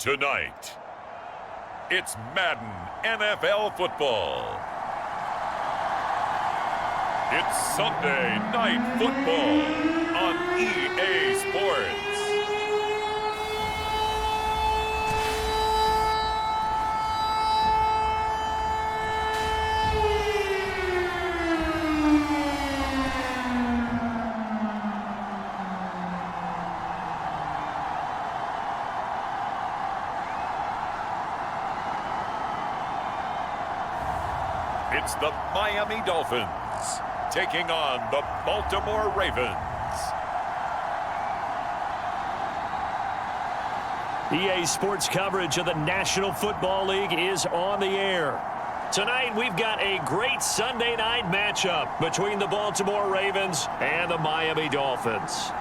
Tonight, it's Madden NFL Football. It's Sunday Night Football on EA Sports. It's the Miami Dolphins taking on the Baltimore Ravens. EA Sports coverage of the National Football League is on the air. Tonight, we've got a great Sunday night matchup between the Baltimore Ravens and the Miami Dolphins.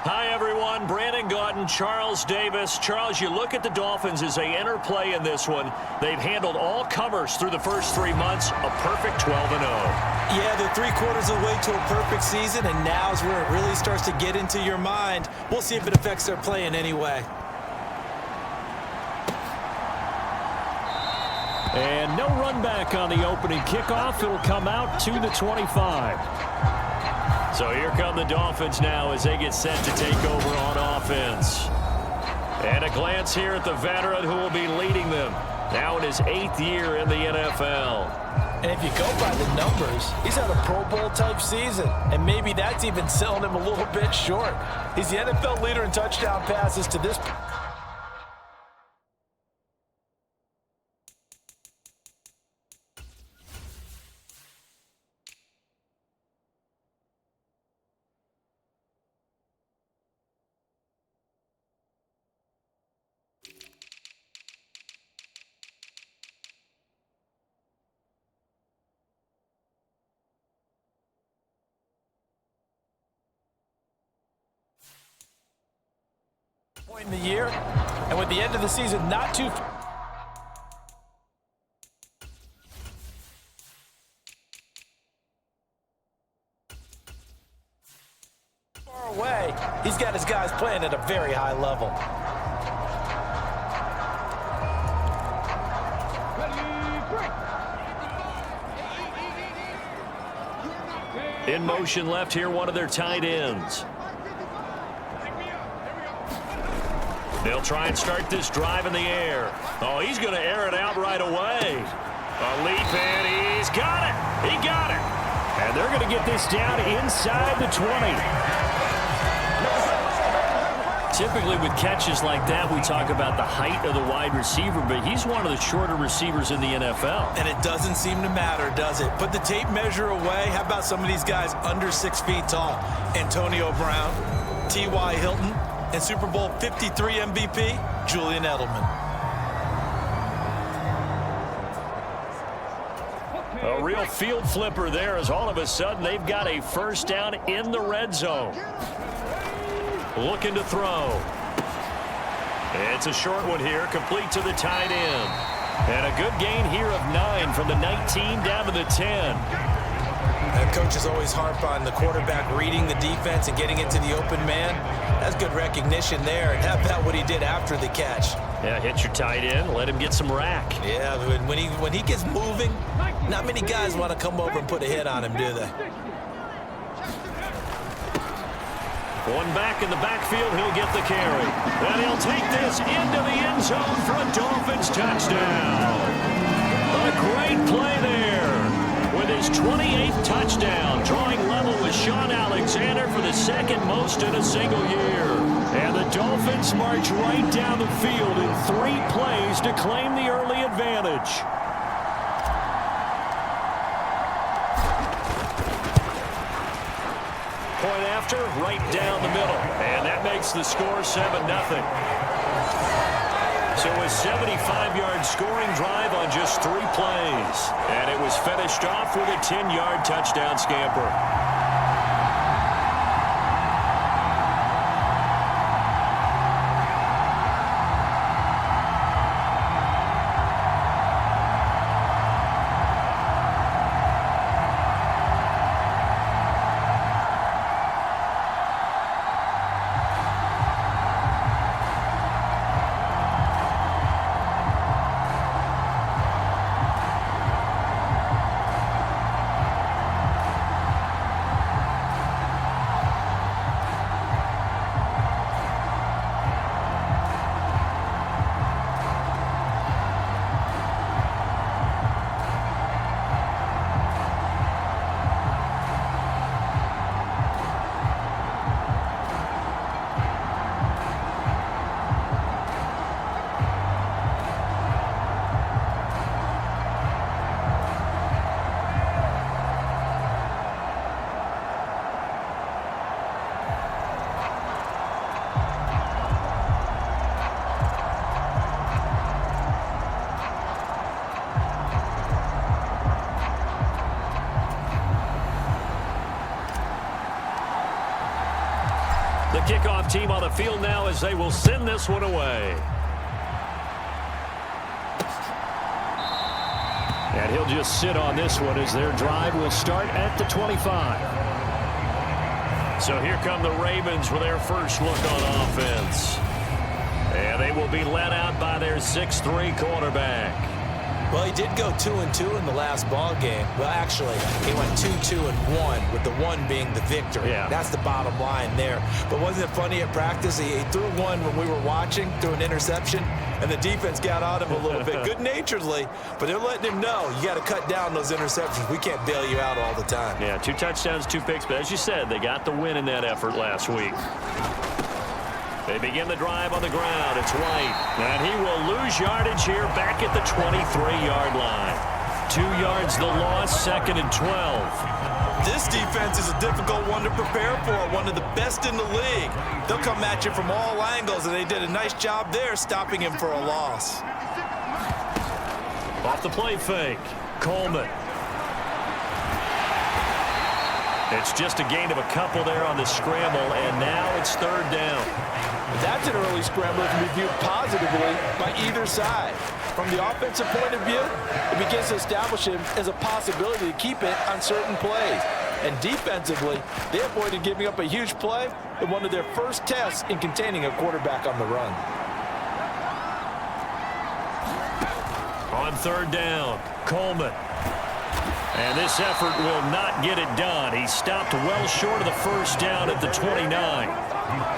Hi, everyone. Brandon Gaudin, Charles Davis. Charles, you look at the Dolphins as they enter play in this one. They've handled all comers through the first 3 months, a perfect 12-0. Yeah, they're 3/4 of the way to a perfect season, and now's where it really starts to get into your mind. We'll see if it affects their play in any way. And no run back on the opening kickoff. It'll come out to the 25. So here come the Dolphins now as they get set to take over on offense. And a glance here at the veteran who will be leading them now in his 8th year in the NFL. And if you go by the numbers, he's had a Pro Bowl-type season, and maybe that's even selling him a little bit short. He's the NFL leader in touchdown passes to this point. In the year, and with the end of the season not too far away, he's got his guys playing at a very high level. In motion left here, one of their tight ends. They'll try and start this drive in the air. Oh, he's going to air it out right away. A leap, and he's got it. He got it. And they're going to get this down inside the 20. Typically with catches like that, we talk about the height of the wide receiver, but he's one of the shorter receivers in the NFL. And it doesn't seem to matter, does it? Put the tape measure away. How about some of these guys under 6 feet tall? Antonio Brown, T.Y. Hilton, and Super Bowl 53 MVP, Julian Edelman. A real field flipper there as all of a sudden they've got a first down in the red zone. Looking to throw. It's a short one here, complete to the tight end. And a good gain here of 9 from the 19 down to the 10. Coaches always harp on the quarterback reading the defense and getting into the open man. That's good recognition there. And how about what he did after the catch? Yeah, hit your tight end, let him get some rack. Yeah, when he gets moving, not many guys want to come over and put a hit on him, do they? One back in the backfield, he'll get the carry. And he'll take this into the end zone for a Dolphins touchdown. A great play there. With his 28th touchdown, drawing level with Sean Alexander for the second most in a single year. And the Dolphins march right down the field in 3 plays to claim the early advantage. Point after, right down the middle. And that makes the score 7-0. So a 75-yard scoring drive on just 3 plays. And it was finished off with a 10-yard touchdown scamper. The kickoff team on the field now as they will send this one away. And he'll just sit on this one as their drive will start at the 25. So here come the Ravens with their first look on offense. And they will be led out by their 6'3" quarterback. Well, he did go 2-2 in the last ball game. Well, actually, he went 2-2-1, with the one being the victory. Yeah. That's the bottom line there. But wasn't it funny at practice? He threw one when we were watching, threw an interception, and the defense got on him a little bit, good-naturedly. But they're letting him know, you got to cut down those interceptions. We can't bail you out all the time. Yeah, 2 touchdowns, 2 picks. But as you said, they got the win in that effort last week. They begin the drive on the ground. It's White. And he will lose yardage here back at the 23-yard line. 2 yards the loss, 2nd and 12. This defense is a difficult one to prepare for, one of the best in the league. They'll come at you from all angles, and they did a nice job there stopping him for a loss. Off the play fake, Coleman. It's just a gain of a couple there on the scramble, and now it's 3rd down. That's an early scramble that can be viewed positively by either side. From the offensive point of view, it begins to establish him as a possibility to keep it on certain plays. And defensively, they avoided giving up a huge play in one of their first tests in containing a quarterback on the run. On 3rd down, Coleman. And this effort will not get it done. He stopped well short of the first down at the 29.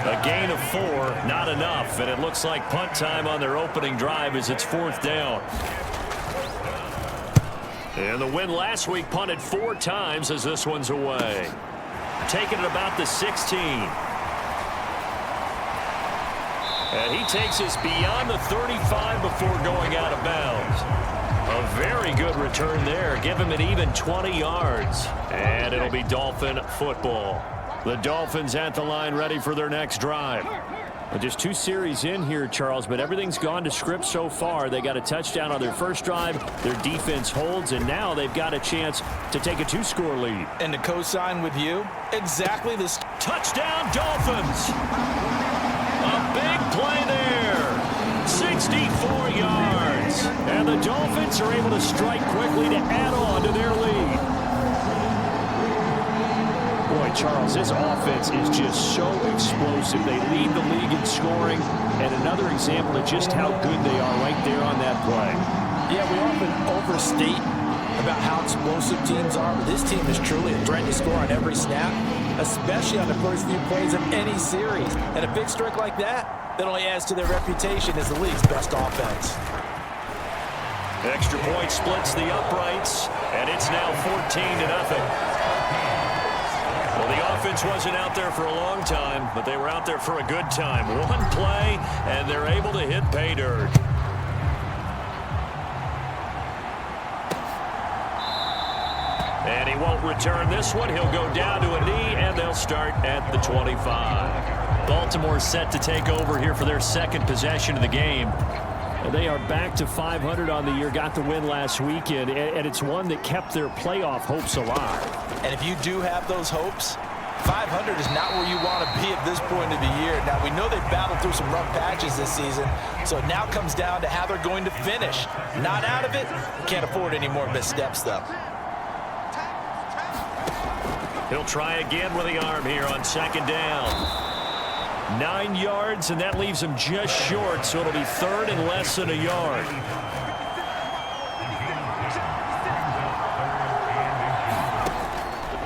A gain of 4, not enough. And it looks like punt time on their opening drive as it's 4th down. And the win last week punted 4 times as this one's away. Taking it about the 16. And he takes us beyond the 35 before going out of bounds. A very good return there. Give him an even 20 yards. And it'll be Dolphin football. The Dolphins at the line ready for their next drive. Well, just 2 series in here, Charles, but everything's gone to script so far. They got a touchdown on their first drive. Their defense holds, and now they've got a chance to take a 2-score lead. And to co-sign with you, exactly this. Touchdown, Dolphins! A big play there. 64 yards. And the Dolphins are able to strike quickly to add on to their lead. Boy, Charles, this offense is just so explosive. They lead the league in scoring, and another example of just how good they are right there on that play. Yeah, we often overstate about how explosive teams are, but this team is truly a threat to score on every snap, especially on the first few plays of any series. And a big streak like that only adds to their reputation as the league's best offense. Extra point splits the uprights, and it's now 14-0. Well, the offense wasn't out there for a long time, but they were out there for a good time. One play, and they're able to hit pay dirt. And he won't return this one. He'll go down to a knee, and they'll start at the 25. Baltimore set to take over here for their second possession of the game. And they are back to 500 on the year, got the win last weekend, and it's one that kept their playoff hopes alive. And if you do have those hopes, 500 is not where you want to be at this point of the year. Now, we know they've battled through some rough patches this season, so it now comes down to how they're going to finish. Not out of it, can't afford any more missteps, though. He'll try again with the arm here on 2nd down. 9 yards, and that leaves him just short, so it'll be 3rd and less than a yard.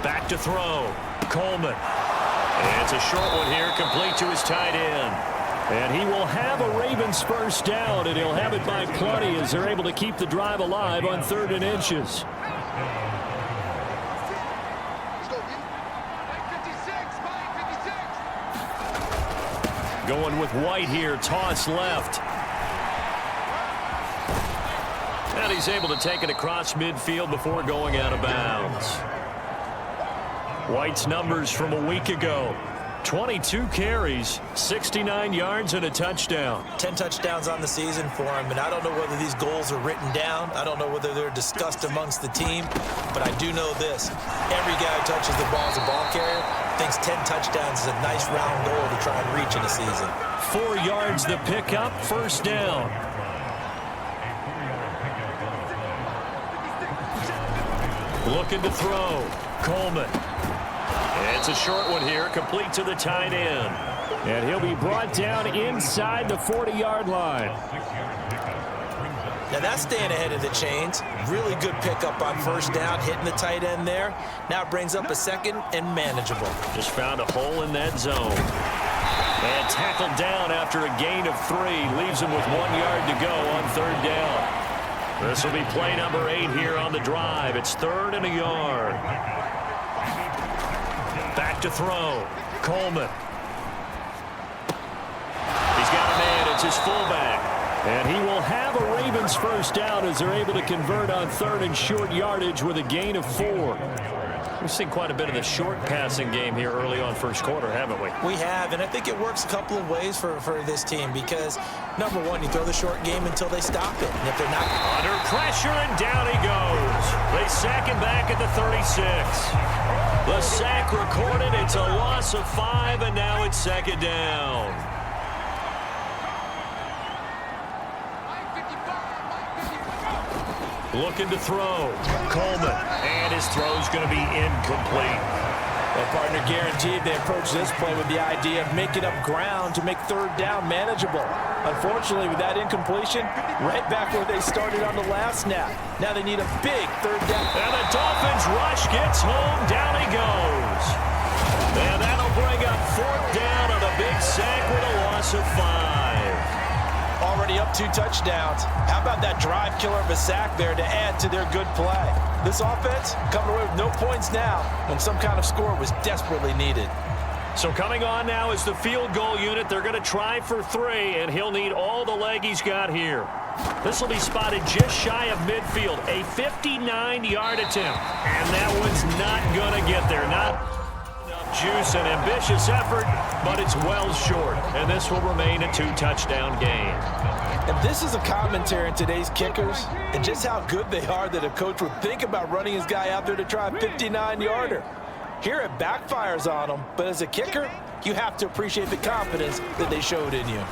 Back to throw. Coleman. And it's a short one here, complete to his tight end. And he will have a Ravens first down, and he'll have it by plenty as they're able to keep the drive alive on 3rd and inches. Going with White here, toss left. And he's able to take it across midfield before going out of bounds. White's numbers from a week ago. 22 carries, 69 yards, and a touchdown. 10 touchdowns on the season for him, and I don't know whether these goals are written down. I don't know whether they're discussed amongst the team, but I do know this. Every guy who touches the ball as a ball carrier thinks 10 touchdowns is a nice round goal to try and reach in a season. 4 yards the pickup, first down. Looking to throw. Coleman. It's a short one here, complete to the tight end. And he'll be brought down inside the 40-yard line. Now that's staying ahead of the chains. Really good pickup on first down, hitting the tight end there. Now it brings up a second and manageable. Just found a hole in that zone. And tackled down after a gain of 3. Leaves him with 1 yard to go on third down. This will be play number 8 here on the drive. It's 3rd and a yard. Back to throw. Coleman. He's got a man. It's his fullback. And he will have a Ravens first down as they're able to convert on 3rd and short yardage with a gain of 4. We've seen quite a bit of the short passing game here early on first quarter, haven't we? We have, and I think it works a couple of ways for this team because, number one, you throw the short game until they stop it. And if they're not under pressure, and down he goes. They sack him back at the 36. The sack recorded. It's a loss of 5, and now it's 2nd down. Looking to throw. Coleman. And his throw's going to be incomplete. Well, partner, guaranteed they approach this play with the idea of making up ground to make third down manageable. Unfortunately, with that incompletion, right back where they started on the last snap. Now they need a big third down. And the Dolphins rush gets home. Down he goes. And that'll bring up 4th down on a big sack with a loss of 5. Already up 2 touchdowns. How about that drive killer of a sack there to add to their good play? This offense coming away with no points now when some kind of score was desperately needed. So coming on now is the field goal unit. They're going to try for 3, and he'll need all the leg he's got here. This will be spotted just shy of midfield. A 59-yard attempt. And that one's not going to get there. Not enough juice and ambitious effort, but it's well short. And this will remain a 2-touchdown game. And this is a commentary on today's kickers and just how good they are that a coach would think about running his guy out there to try a 59-yarder. Here it backfires on him, but as a kicker, you have to appreciate the confidence that they showed in you.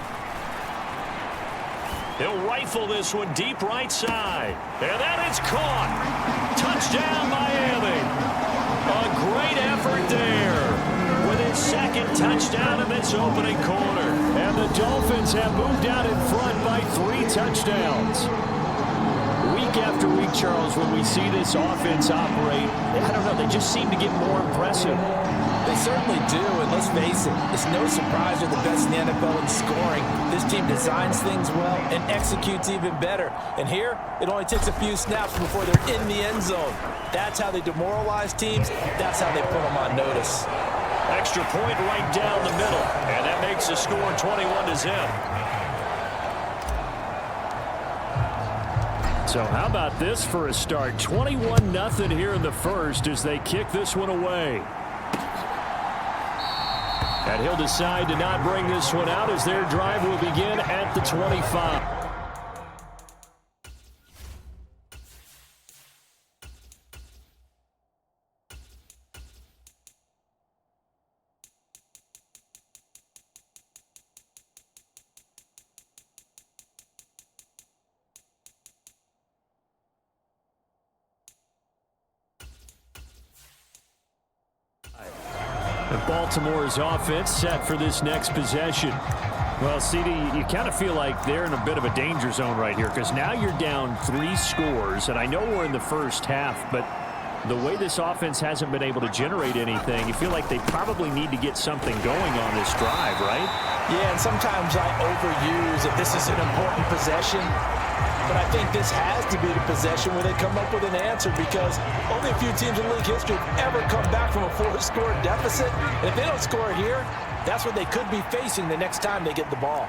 He'll rifle this one deep right side. And that is caught. Touchdown, Miami. A great effort there. With his 2nd touchdown in this opening quarter. And the Dolphins have moved out in front by 3 touchdowns. Week after week, Charles, when we see this offense operate, I don't know, they just seem to get more impressive. They certainly do, and let's face it, it's no surprise they're the best in the NFL in scoring. This team designs things well and executes even better. And here, it only takes a few snaps before they're in the end zone. That's how they demoralize teams. That's how they put them on notice. Extra point right down the middle, and that makes the score 21-0. So how about this for a start? 21-0 here in the first as they kick this one away. And he'll decide to not bring this one out as their drive will begin at the 25. And Baltimore's offense set for this next possession. Well, CD, you kind of feel like they're in a bit of a danger zone right here because now you're down 3 scores, and I know we're in the first half, but the way this offense hasn't been able to generate anything, you feel like they probably need to get something going on this drive, right? Yeah, and sometimes I overuse if this is an important possession. But I think this has to be the possession where they come up with an answer because only a few teams in league history have ever come back from a 4-score deficit. And if they don't score here, that's what they could be facing the next time they get the ball.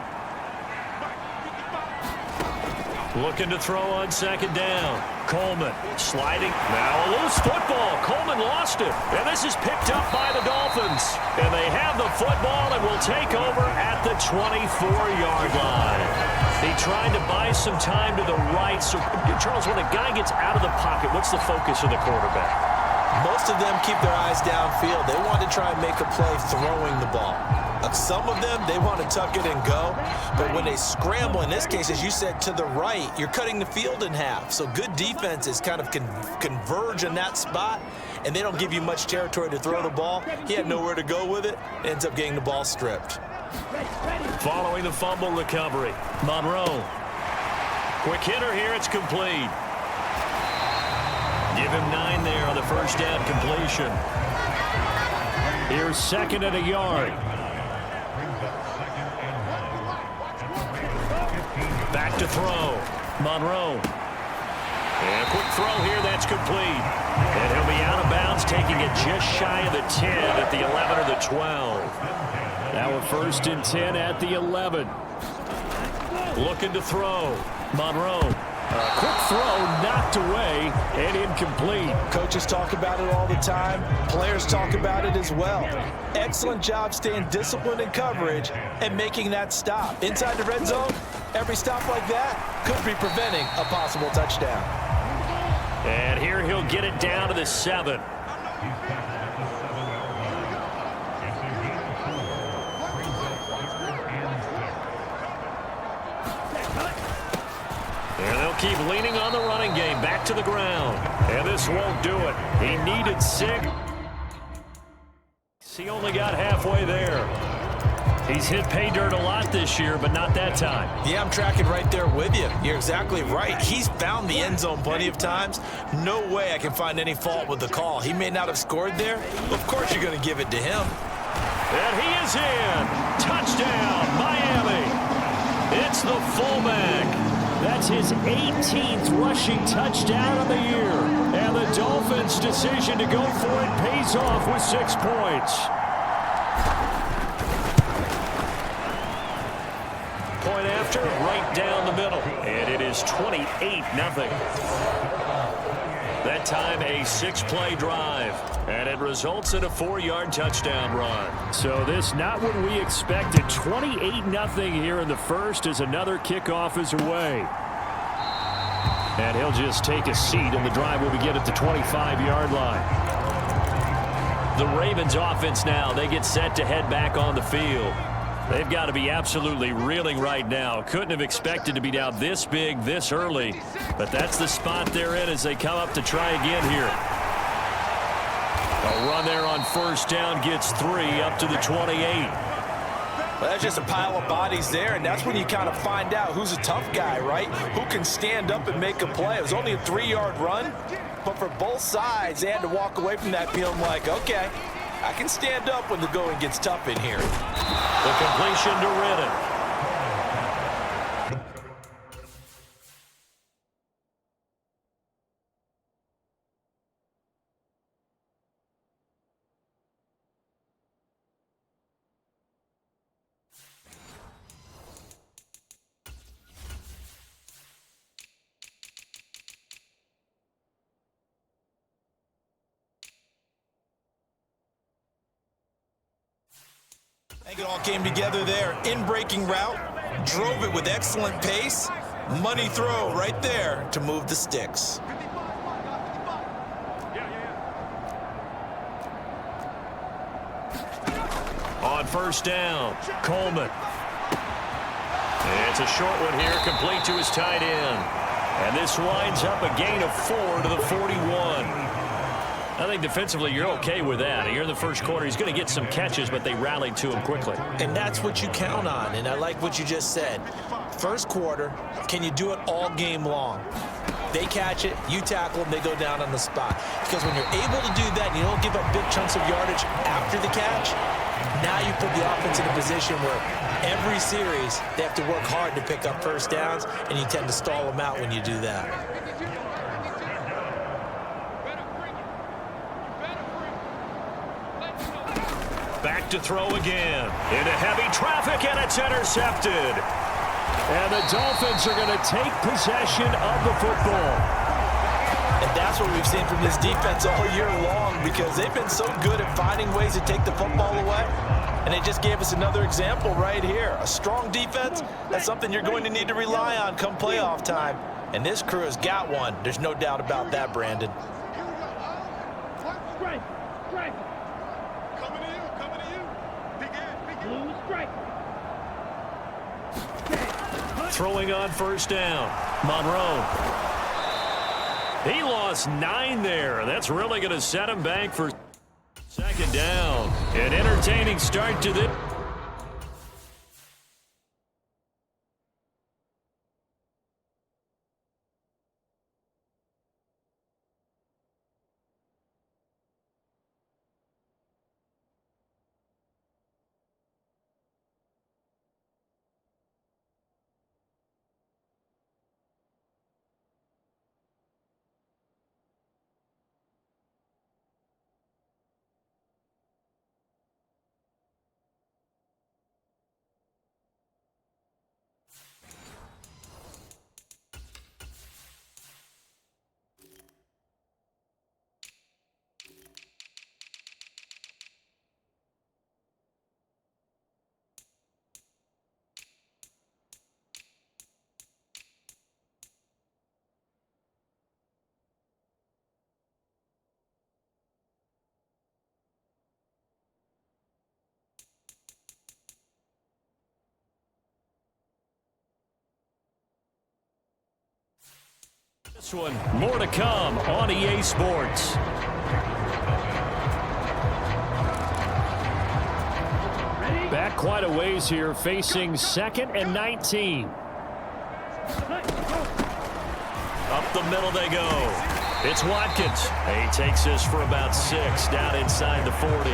Looking to throw on 2nd down. Coleman sliding. Now a loose football. Coleman lost it. And this is picked up by the Dolphins. And they have the football and will take over at the 24-yard line. He tried to buy some time to the right. So, Charles, when a guy gets out of the pocket, what's the focus of the quarterback? Most of them keep their eyes downfield. They want to try and make a play throwing the ball. Some of them, they want to tuck it and go. But when they scramble, in this case, as you said, to the right, you're cutting the field in half. So good defenses kind of converge in that spot, and they don't give you much territory to throw the ball. He had nowhere to go with it. Ends up getting the ball stripped. Following the fumble recovery, Monroe. Quick hitter here, it's complete. Give him 9 there on the first down completion. Here's 2nd and a yard. Back to throw. Monroe. And a quick throw here, that's complete. And he'll be out of bounds, taking it just shy of the 10 at the 11 or the 12. Now we're 1st and 10 at the 11. Looking to throw. Monroe. Quick throw knocked away and incomplete. Coaches talk about it all the time. Players talk about it as well. Excellent job staying disciplined in coverage and making that stop. Inside the red zone, every stop like that could be preventing a possible touchdown. And here he'll get it down to the 7. And they'll keep leaning on the running game. Back to the ground. And this won't do it. He needed 6. He only got halfway there. He's hit pay dirt a lot this year, but not that time. Yeah, I'm tracking right there with you. You're exactly right. He's found the end zone plenty of times. No way I can find any fault with the call. He may not have scored there. Of course you're going to give it to him. And he is in. Touchdown, Miami. It's the fullback. That's his 18th rushing touchdown of the year. And the Dolphins' decision to go for it pays off with 6 points. Point after, right down the middle. And it is 28-0. That time a 6-play drive. And it results in a 4-yard touchdown run. So this not what we expected. 28-0 here in the first as another kickoff is away. And he'll just take a seat, and the drive will begin at the 25-yard line. The Ravens offense now, they get set to head back on the field. They've got to be absolutely reeling right now. Couldn't have expected to be down this big, this early. But that's the spot they're in as they come up to try again here. A run there on first down gets 3 up to the 28. Well, that's just a pile of bodies there, and that's when you kind of find out who's a tough guy, right? Who can stand up and make a play. It was only a 3-yard run, but for both sides, they had to walk away from that feeling like, okay, I can stand up when the going gets tough in here. The completion to Ridden. I think it all came together there. In-breaking route, drove it with excellent pace. Money throw right there to move the sticks. On first down, Coleman. It's a short one here, complete to his tight end. And this winds up a gain of 4 to the 41. I think defensively you're okay with that. Here in the first quarter, he's going to get some catches, but they rallied to him quickly. And that's what you count on, and I like what you just said. First quarter, can you do it all game long? They catch it, you tackle them, they go down on the spot. Because when you're able to do that and you don't give up big chunks of yardage after the catch, now you put the offense in a position where every series they have to work hard to pick up first downs, and you tend to stall them out when you do that. Back to throw again. Into heavy traffic, and it's intercepted. And the Dolphins are going to take possession of the football. And that's what we've seen from this defense all year long, because they've been so good at finding ways to take the football away. And they just gave us another example right here. A strong defense, that's something you're going to need to rely on come playoff time. And this crew has got one. There's no doubt about that, Brandon. Throwing on first down. Monroe. He lost 9 there. That's really going to set him back for second down. An entertaining start to this. This one, more to come on EA Sports. Back quite a ways here, facing 2nd and 19. Up the middle they go. It's Watkins. He takes this for about 6 down inside the 40.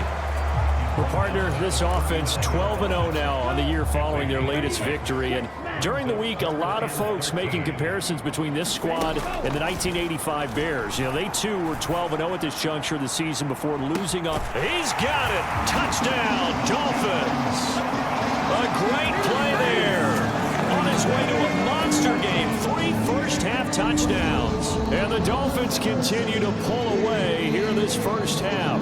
Well, partner, this offense 12-0 now on the year following their latest victory. And during the week, a lot of folks making comparisons between this squad and the 1985 Bears. You know, they too were 12-0 at this juncture of the season before losing up. He's got it. Touchdown, Dolphins. A great play there. On his way to a monster game. 3 first-half touchdowns. And the Dolphins continue to pull away here in this first half.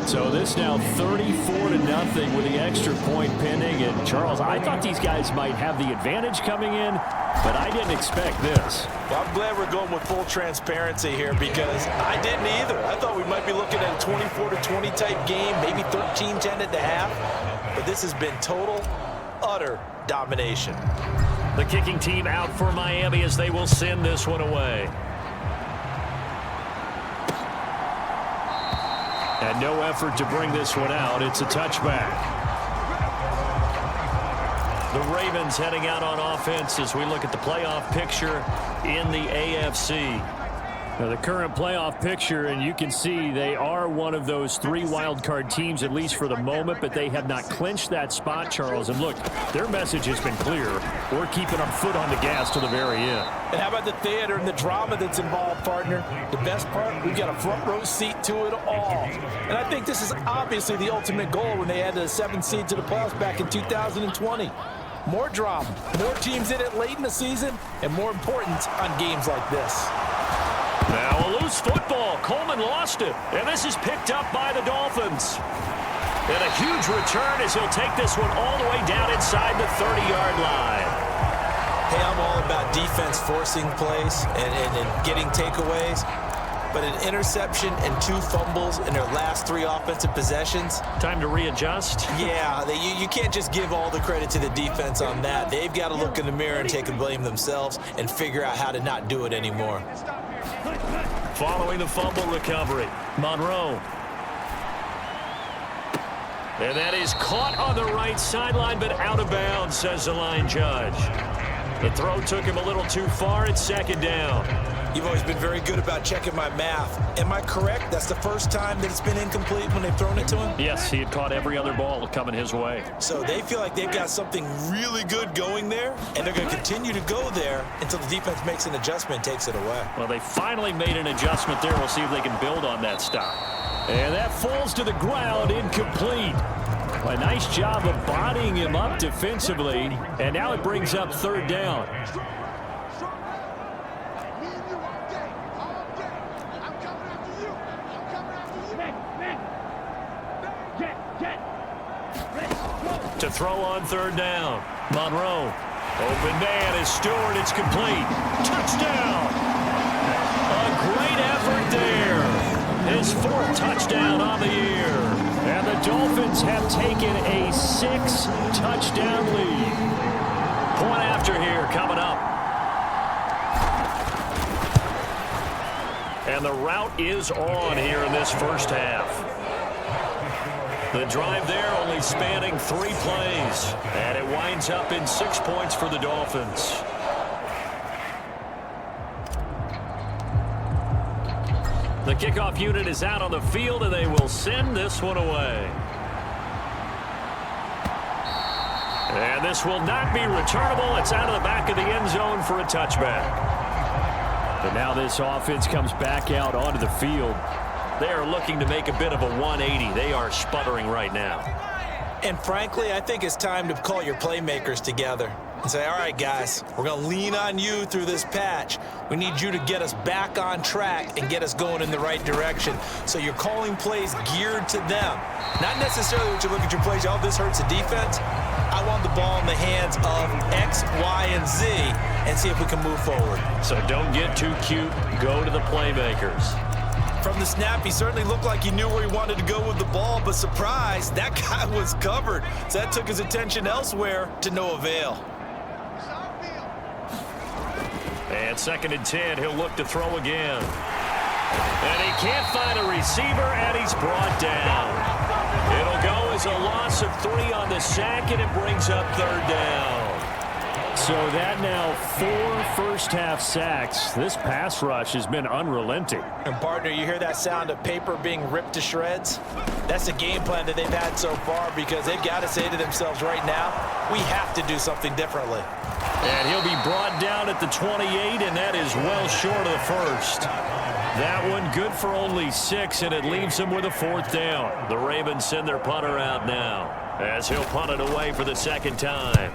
So this now 34-0 with the extra point pending. And Charles, I thought these guys might have the advantage coming in, but I didn't expect this. Well, I'm glad we're going with full transparency here because I didn't either. I thought we might be looking at a 24-20 type game, maybe 13-10 at the half. But this has been total, utter domination. The kicking team out for Miami as they will send this one away. And no effort to bring this one out. It's a touchback. The Ravens heading out on offense as we look at the playoff picture in the AFC. Now the current playoff picture, and you can see they are one of those 3 wildcard teams, at least for the moment, but they have not clinched that spot, Charles. And look, their message has been clear. We're keeping our foot on the gas to the very end. And how about the theater and the drama that's involved, partner? The best part, we've got a front row seat to it all. And I think this is obviously the ultimate goal when they added a 7th seed to the playoffs back in 2020. More drama, more teams in it late in the season, and more important on games like this. Now a loose football. Coleman lost it. And this is picked up by the Dolphins. And a huge return as he'll take this one all the way down inside the 30-yard line. Hey, I'm all about defense forcing plays and getting takeaways. But an interception and 2 fumbles in their last 3 offensive possessions. Time to readjust. Yeah, you can't just give all the credit to the defense on that. They've got to look in the mirror and take the blame themselves and figure out how to not do it anymore. Following the fumble recovery, Monroe. And that is caught on the right sideline, but out of bounds, says the line judge. The throw took him a little too far. It's 2nd down. You've always been very good about checking my math. Am I correct? That's the first time that it's been incomplete when they've thrown it to him? Yes, he had caught every other ball coming his way. So they feel like they've got something really good going there, and they're going to continue to go there until the defense makes an adjustment and takes it away. Well, they finally made an adjustment there. We'll see if they can build on that stop. And that falls to the ground, incomplete. A nice job of bodying him up defensively, and now it brings up 3rd down. To throw on 3rd down. Monroe. Open man is Stewart. It's complete. Touchdown. A great effort there. His 4th touchdown on the year. And the Dolphins have taken a 6-touchdown lead. Point after here coming up. And the route is on here in this first half. The drive there only spanning 3 plays. And it winds up in 6 points for the Dolphins. The kickoff unit is out on the field, and they will send this one away. And this will not be returnable. It's out of the back of the end zone for a touchback. But now this offense comes back out onto the field. They are looking to make a bit of a 180. They are sputtering right now. And frankly, I think it's time to call your playmakers together and say, all right, guys, we're going to lean on you through this patch. We need you to get us back on track and get us going in the right direction. So you're calling plays geared to them. Not necessarily when you look at your plays, oh, this hurts the defense. I want the ball in the hands of X, Y, and Z and see if we can move forward. So don't get too cute. Go to the playmakers. From the snap, he certainly looked like he knew where he wanted to go with the ball, but surprise, that guy was covered. So that took his attention elsewhere to no avail. And 2nd and 10, he'll look to throw again. And he can't find a receiver, and he's brought down. It'll go as a loss of 3 on the sack, and it brings up 3rd down. So that now 4 first-half sacks. This pass rush has been unrelenting. And, partner, you hear that sound of paper being ripped to shreds? That's the game plan that they've had so far because they've got to say to themselves right now, we have to do something differently. And he'll be brought down at the 28, and that is well short of the first. That one good for only 6, and it leaves him with a 4th down. The Ravens send their punter out now as he'll punt it away for the 2nd time.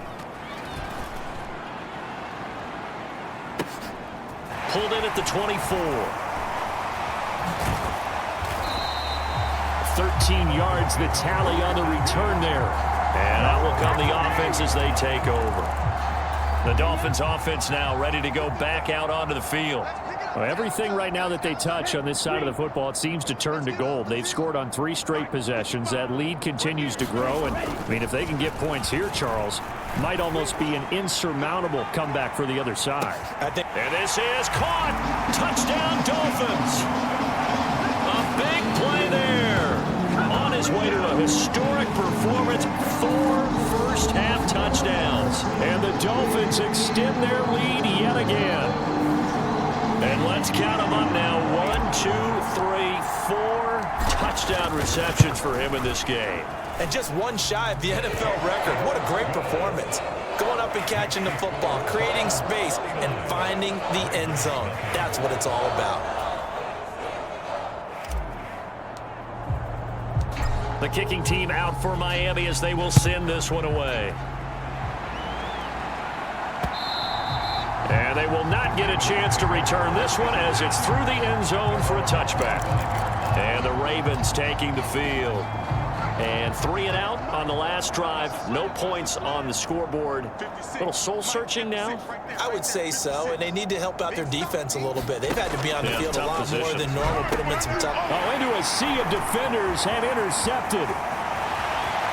Pulled in at the 24. 13 yards the tally on the return there. And out will come the offense as they take over. The Dolphins offense now ready to go back out onto the field. Well, everything right now that they touch on this side of the football, it seems to turn to gold. They've scored on 3 straight possessions. That lead continues to grow. And, I mean, if they can get points here, Charles, might almost be an insurmountable comeback for the other side. And this is caught. Touchdown, Dolphins. A big play there. On his way to a historic performance, 4 first-half touchdowns. And the Dolphins extend their lead yet again. And let's count them up now. 1, 2, 3, 4 touchdown receptions for him in this game. And just 1 shy of the NFL record. What a great performance. Going up and catching the football, creating space, and finding the end zone. That's what it's all about. The kicking team out for Miami as they will send this one away. And they will not get a chance to return this one as it's through the end zone for a touchback. And the Ravens taking the field. And 3 and out on the last drive. No points on the scoreboard. A little soul-searching now? I would say so, and they need to help out their defense a little bit. They've had to be on the field a lot more than normal, put them in some tough. Oh, into a sea of defenders and intercepted.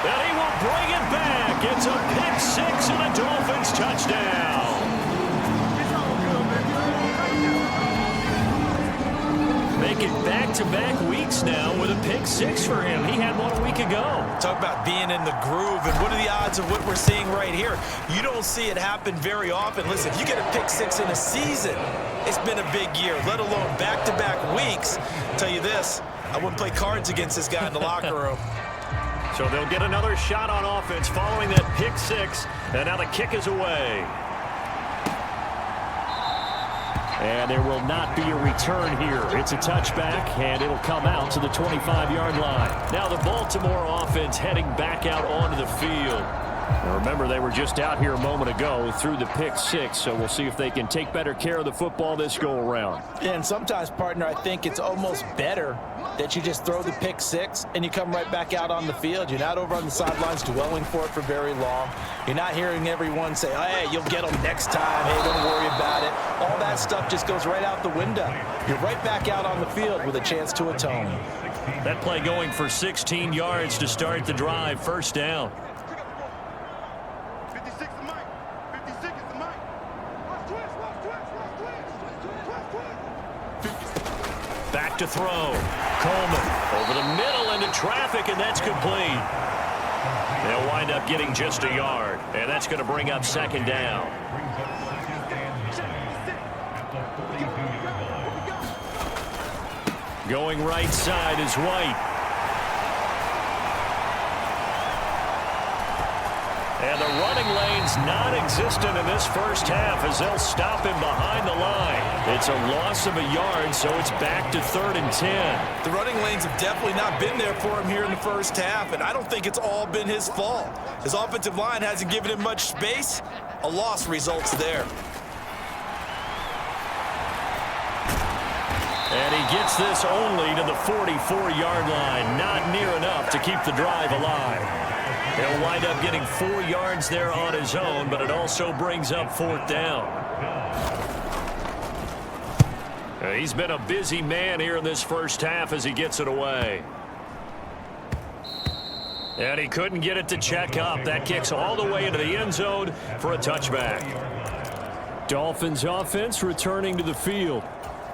And he will bring it back. It's a pick 6 and a Dolphins touchdown. Making back-to-back weeks now with a pick 6 for him. He had one a week ago. Talk about being in the groove, and what are the odds of what we're seeing right here? You don't see it happen very often. Listen, if you get a pick 6 in a season, it's been a big year, let alone back-to-back weeks. I'll tell you this, I wouldn't play cards against this guy in the locker room. So they'll get another shot on offense following that pick 6, and now the kick is away. And there will not be a return here. It's a touchback, and it'll come out to the 25-yard line. Now the Baltimore offense heading back out onto the field. Now remember, they were just out here a moment ago through the pick 6, so we'll see if they can take better care of the football this go-around. Yeah, and sometimes, partner, I think it's almost better that you just throw the pick 6 and you come right back out on the field. You're not over on the sidelines dwelling for it for very long. You're not hearing everyone say, oh, hey, you'll get them next time. Hey, don't worry about it. All that stuff just goes right out the window. You're right back out on the field with a chance to atone. That play going for 16 yards to start the drive. First down. Back to throw. Coleman over the middle into traffic, and that's complete. They'll wind up getting just a yard, and that's going to bring up second down. Going right side is White. And the running lane's non-existent in this first half as they'll stop him behind the line. It's a loss of a yard, so it's back to 3rd and 10. The running lanes have definitely not been there for him here in the first half, and I don't think it's all been his fault. His offensive line hasn't given him much space. A loss results there. And he gets this only to the 44-yard line. Not near enough to keep the drive alive. He'll wind up getting 4 yards there on his own, but it also brings up 4th down. He's been a busy man here in this first half as he gets it away. And he couldn't get it to check up. That kicks all the way into the end zone for a touchback. Dolphins offense returning to the field.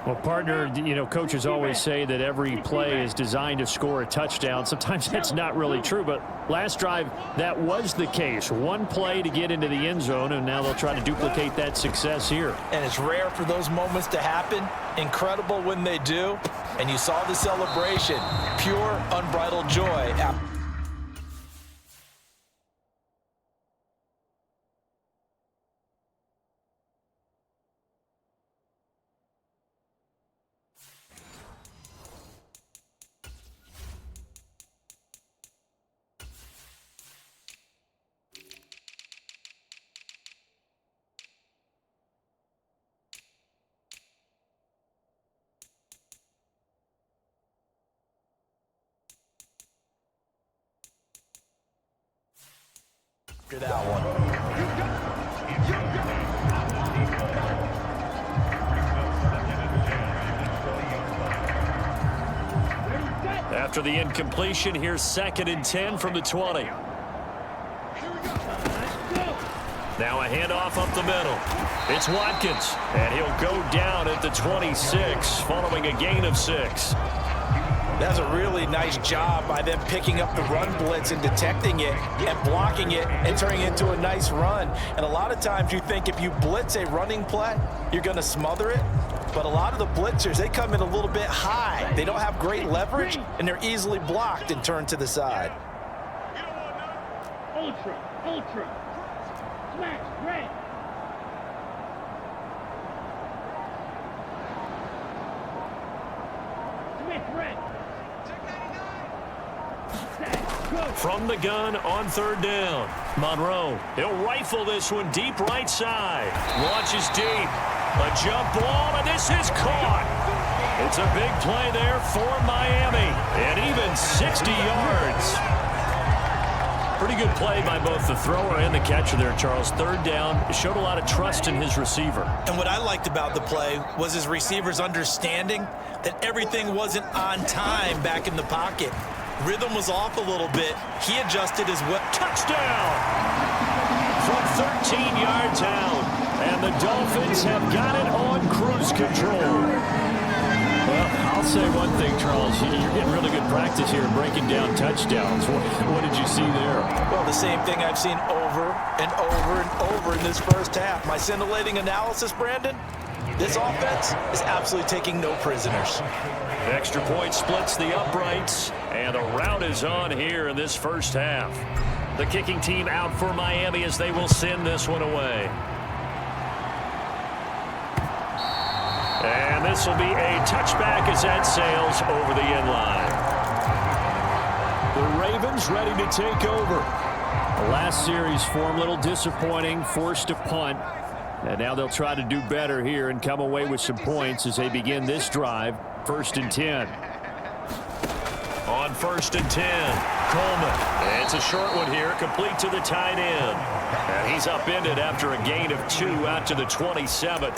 Well, partner, you know, coaches always say that every play is designed to score a touchdown. Sometimes that's not really true, but last drive, that was the case. One play to get into the end zone, and now they'll try to duplicate that success here. And it's rare for those moments to happen. Incredible when they do. And you saw the celebration. Pure, unbridled joy. That one. After the incompletion, here's 2nd and 10 from the 20. Now a handoff up the middle. It's Watkins, and he'll go down at the 26 following a gain of 6. That's a really nice job by them picking up the run blitz and detecting it and blocking it and turning it into a nice run. And a lot of times you think if you blitz a running play, you're going to smother it. But a lot of the blitzers, they come in a little bit high. They don't have great leverage, and they're easily blocked and turned to the side. Ultra, smash, red. Smith, red. From the gun on 3rd down. Monroe, he'll rifle this one deep right side. Launches deep. A jump ball, and this is caught. It's a big play there for Miami. And even 60 yards. Pretty good play by both the thrower and the catcher there, Charles. 3rd down. Showed a lot of trust in his receiver. And what I liked about the play was his receivers understanding that everything wasn't on time back in the pocket. Rhythm was off a little bit. He adjusted as well. Touchdown! From 13 yards out. And the Dolphins have got it on cruise control. Well, I'll say one thing, Charles. You're getting really good practice here breaking down touchdowns. What did you see there? Well, the same thing I've seen over and over and over in this first half. My scintillating analysis, Brandon, this offense is absolutely taking no prisoners. Extra point splits the uprights, and a rout is on here in this first half. The kicking team out for Miami as they will send this one away. And this will be a touchback as that sails over the end line. The Ravens ready to take over. Last series for him, a little disappointing, forced to punt. And now they'll try to do better here and come away with some points as they begin this drive. 1st and 10. On 1st and 10, Coleman. It's a short one here, complete to the tight end. And he's upended after a gain of 2 out to the 27.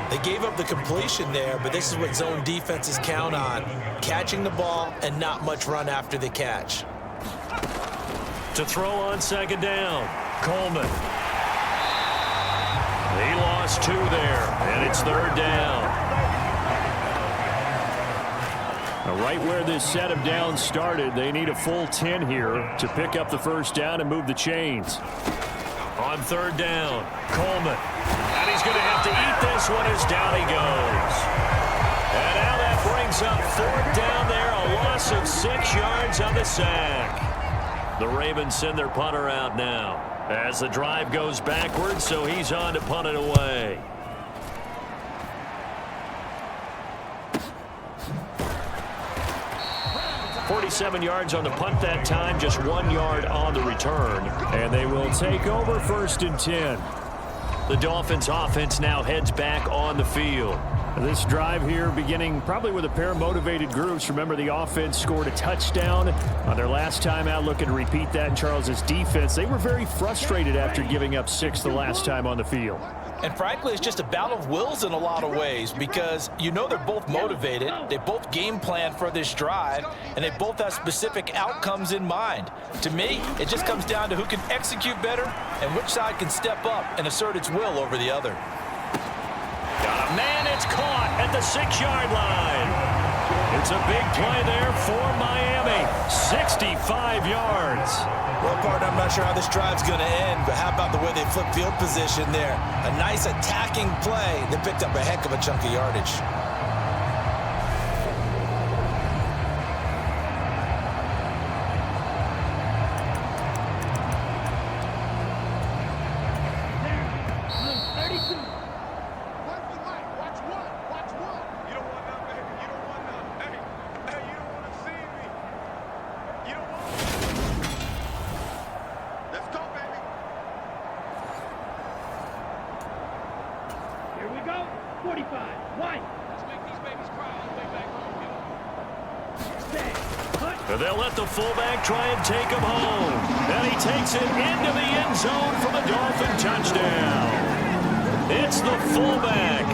They gave up the completion there, but this is what zone defenses count on. Catching the ball and not much run after the catch. To throw on 2nd down, Coleman. He lost 2 there, and it's 3rd down. Now, right where this set of downs started, they need a full 10 here to pick up the 1st down and move the chains. On 3rd down, Coleman. And he's going to have to eat this one as down he goes. And now that brings up 4th down there, a loss of 6 yards on the sack. The Ravens send their punter out now as the drive goes backwards, so he's on to punt it away. .47 yards on the punt that time, just 1 yard on the return. And they will take over 1st and 10. The Dolphins offense now heads back on the field. This drive here beginning probably with a pair of motivated groups. Remember, the offense scored a touchdown on their last time out. Looking to repeat that in Charles's defense. They were very frustrated after giving up 6 the last time on the field. And frankly, it's just a battle of wills in a lot of ways because you know they're both motivated. They both game plan for this drive, and they both have specific outcomes in mind. To me, it just comes down to who can execute better and which side can step up and assert its will over the other. Got a man, it's caught at the 6-yard line. It's a big play there for Miami. 65 yards. Well, partner, I'm not sure how this drive's going to end, but how about the way they flip field position there? A nice attacking play that picked up a heck of a chunk of yardage. They'll let the fullback try and take him home. And he takes it into the end zone for the Dolphin touchdown. It's the fullback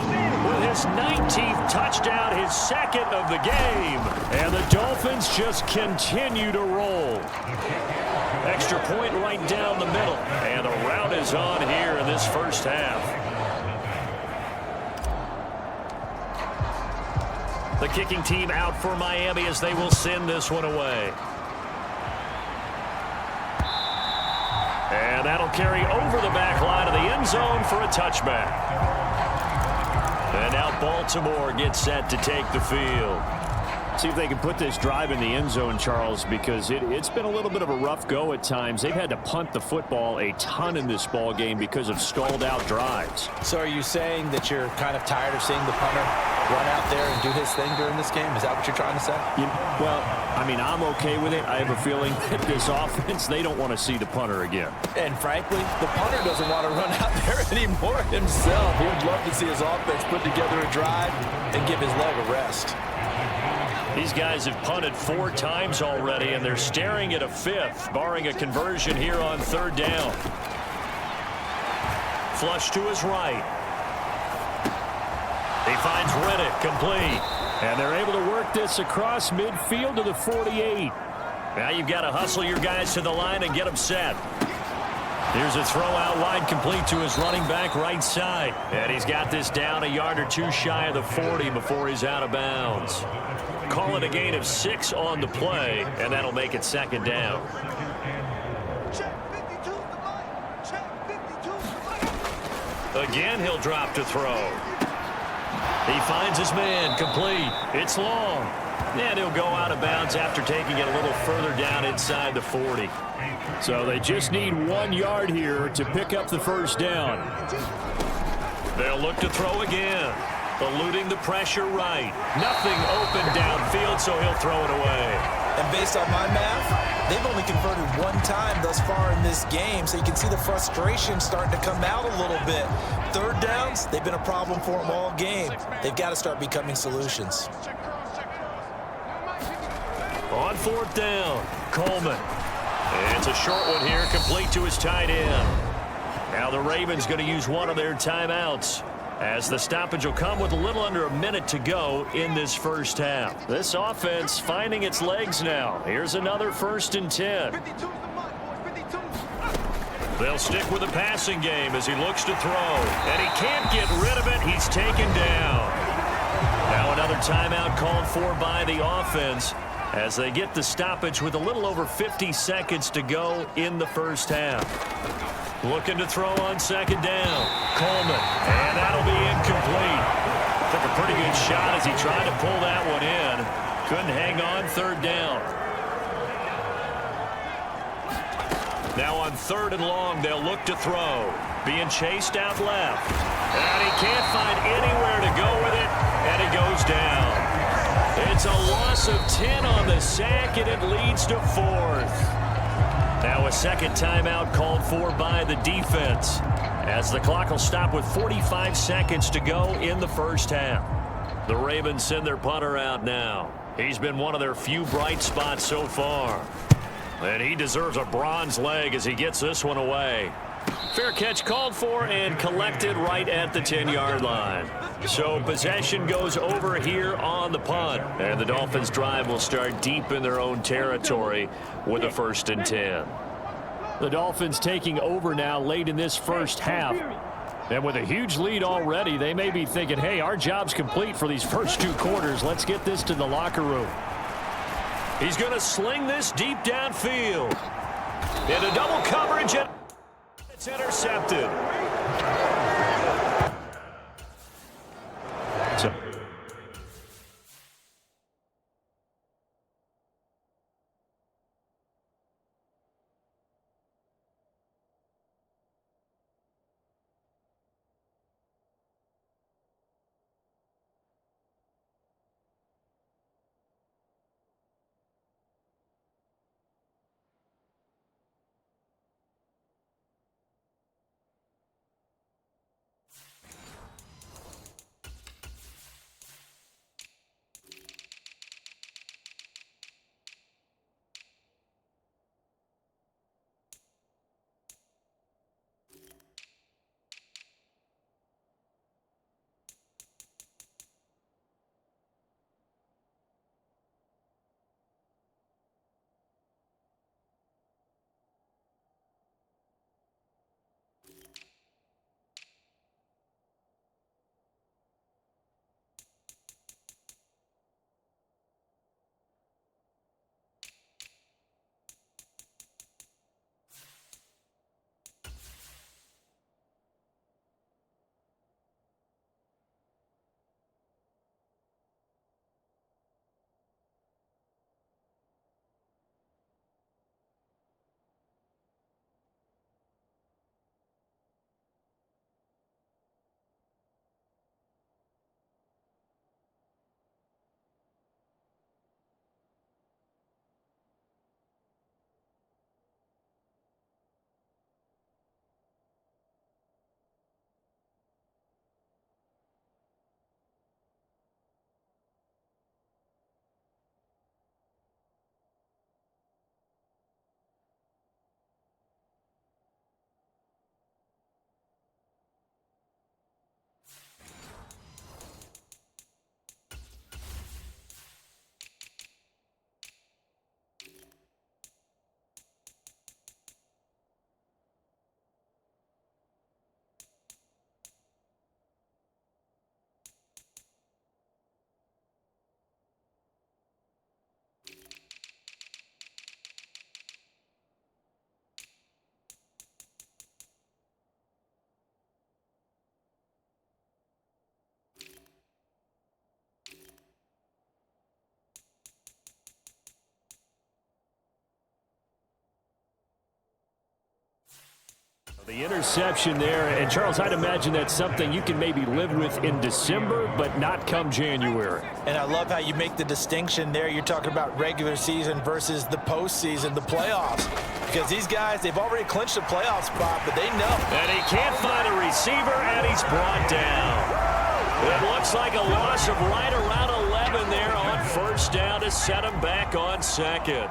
with his 19th touchdown, his 2nd of the game. And the Dolphins just continue to roll. Extra point right down the middle. And the rout is on here in this first half. The kicking team out for Miami as they will send this one away. And that'll carry over the back line of the end zone for a touchback. And now Baltimore gets set to take the field. See if they can put this drive in the end zone, Charles, because it's been a little bit of a rough go at times. They've had to punt the football a ton in this ball game because of stalled out drives. So are you saying that you're kind of tired of seeing the punter run out there and do his thing during this game? Is that what you're trying to say? Well, I mean, I'm okay with it. I have a feeling that this offense, they don't want to see the punter again. And frankly, the punter doesn't want to run out there anymore himself. He would love to see his offense put together a drive and give his leg a rest. These guys have punted 4 times already, and they're staring at a 5th, barring a conversion here on 3rd down. Flush to his right. He finds Riddick complete. And they're able to work this across midfield to the 48. Now you've got to hustle your guys to the line and get them set. Here's a throw out wide, complete to his running back right side. And he's got this down a yard or 2 shy of the 40 before he's out of bounds. Call it a gain of 6 on the play, and that'll make it 2nd down. Again, he'll drop to throw. He finds his man, complete. It's long. And he'll go out of bounds after taking it a little further down inside the 40. So they just need 1 yard here to pick up the 1st down. They'll look to throw again. Eluding the pressure right. Nothing open downfield, so he'll throw it away. And based on my math, they've only converted one time thus far in this game, so you can see the frustration starting to come out a little bit. Third downs, they've been a problem for them all game. They've got to start becoming solutions. On fourth down, Coleman. And it's a short one here, complete to his tight end. Now the Ravens going to use one of their timeouts, as the stoppage will come with a little under a minute to go in this first half. This offense finding its legs now. Here's another 1st and 10. They'll stick with the passing game as he looks to throw. And he can't get rid of it. He's taken down. Now another timeout called for by the offense as they get the stoppage with a little over 50 seconds to go in the first half. Looking to throw on 2nd down. Coleman. And that'll be incomplete. Took a pretty good shot as he tried to pull that one in. Couldn't hang on 3rd down. Now on 3rd and long, they'll look to throw. Being chased out left. And he can't find anywhere to go with it. And he goes down. It's a loss of 10 on the sack, and it leads to 4th. Now a second timeout called for by the defense, as the clock will stop with 45 seconds to go in the first half. The Ravens send their punter out now. He's been one of their few bright spots so far. And he deserves a bronze leg as he gets this one away. Fair catch called for and collected right at the 10-yard line. So possession goes over here on the punt. And the Dolphins drive will start deep in their own territory with a 1st and 10. The Dolphins taking over now late in this first half. And with a huge lead already, they may be thinking, hey, our job's complete for these first 2 quarters. Let's get this to the locker room. He's going to sling this deep downfield. Into double coverage, and it's intercepted. So The interception there, and Charles, I'd imagine that's something you can maybe live with in December, but not come January. And I love how you make the distinction there. You're talking about regular season versus the postseason, the playoffs. Because these guys, they've already clinched a playoff spot, but they know. And he can't find a receiver, and he's brought down. It looks like a loss of right around 11 there on first down to set him back on second.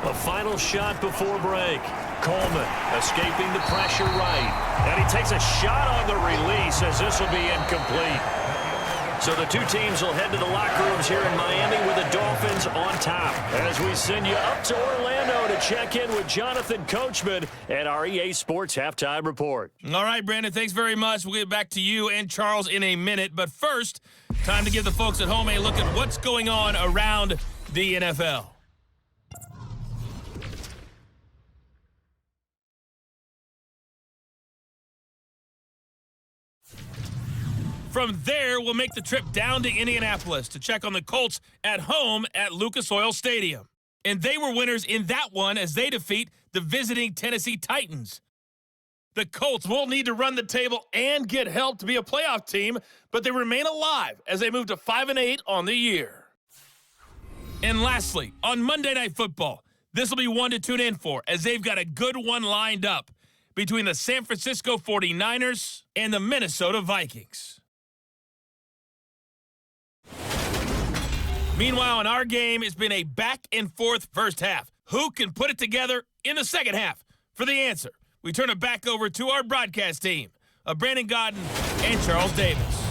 A final shot before break. Coleman escaping the pressure right. And he takes a shot on the release as this will be incomplete. So the two teams will head to the locker rooms here in Miami with the Dolphins on top. As we send you up to Orlando to check in with Jonathan Coachman at our EA Sports Halftime Report. All right, Brandon, thanks very much. We'll get back to you and Charles in a minute. But first, time to give the folks at home a look at what's going on around the NFL. From there, we'll make the trip down to Indianapolis to check on the Colts at home at Lucas Oil Stadium. And they were winners in that one as they defeat the visiting Tennessee Titans. The Colts will need to run the table and get help to be a playoff team, but they remain alive as they move to 5-8 on the year. And lastly, on Monday Night Football, this will be one to tune in for as they've got a good one lined up between the San Francisco 49ers and the Minnesota Vikings. Meanwhile, in our game, it's been a back-and-forth first half. Who can put it together in the second half? For the answer, we turn it back over to our broadcast team of Brandon Godden and Charles Davis.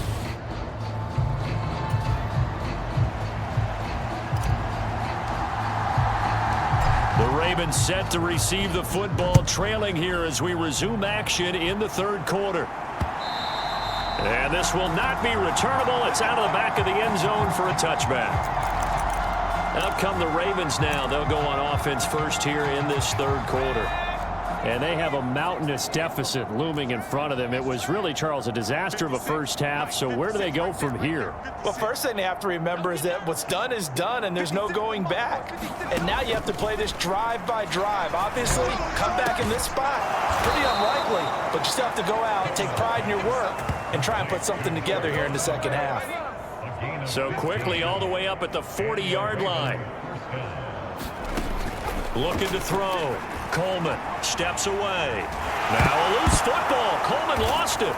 The Ravens set to receive the football, trailing here as we resume action in the third quarter. And this will not be returnable. It's out of the back of the end zone for a touchback. Out come the Ravens now. They'll go on offense first here in this third quarter. And they have a mountainous deficit looming in front of them. It was really, Charles, a disaster of a first half. So where do they go from here? Well, first thing they have to remember is that what's done is done, and there's no going back. And now you have to play this drive by drive. Obviously, come back in this spot. Pretty unlikely, but you still have to go out, take pride in your work, and try and put something together here in the second half. So quickly all the way up at the 40-yard line. Looking to throw. Coleman steps away. Now a loose football. Coleman lost it.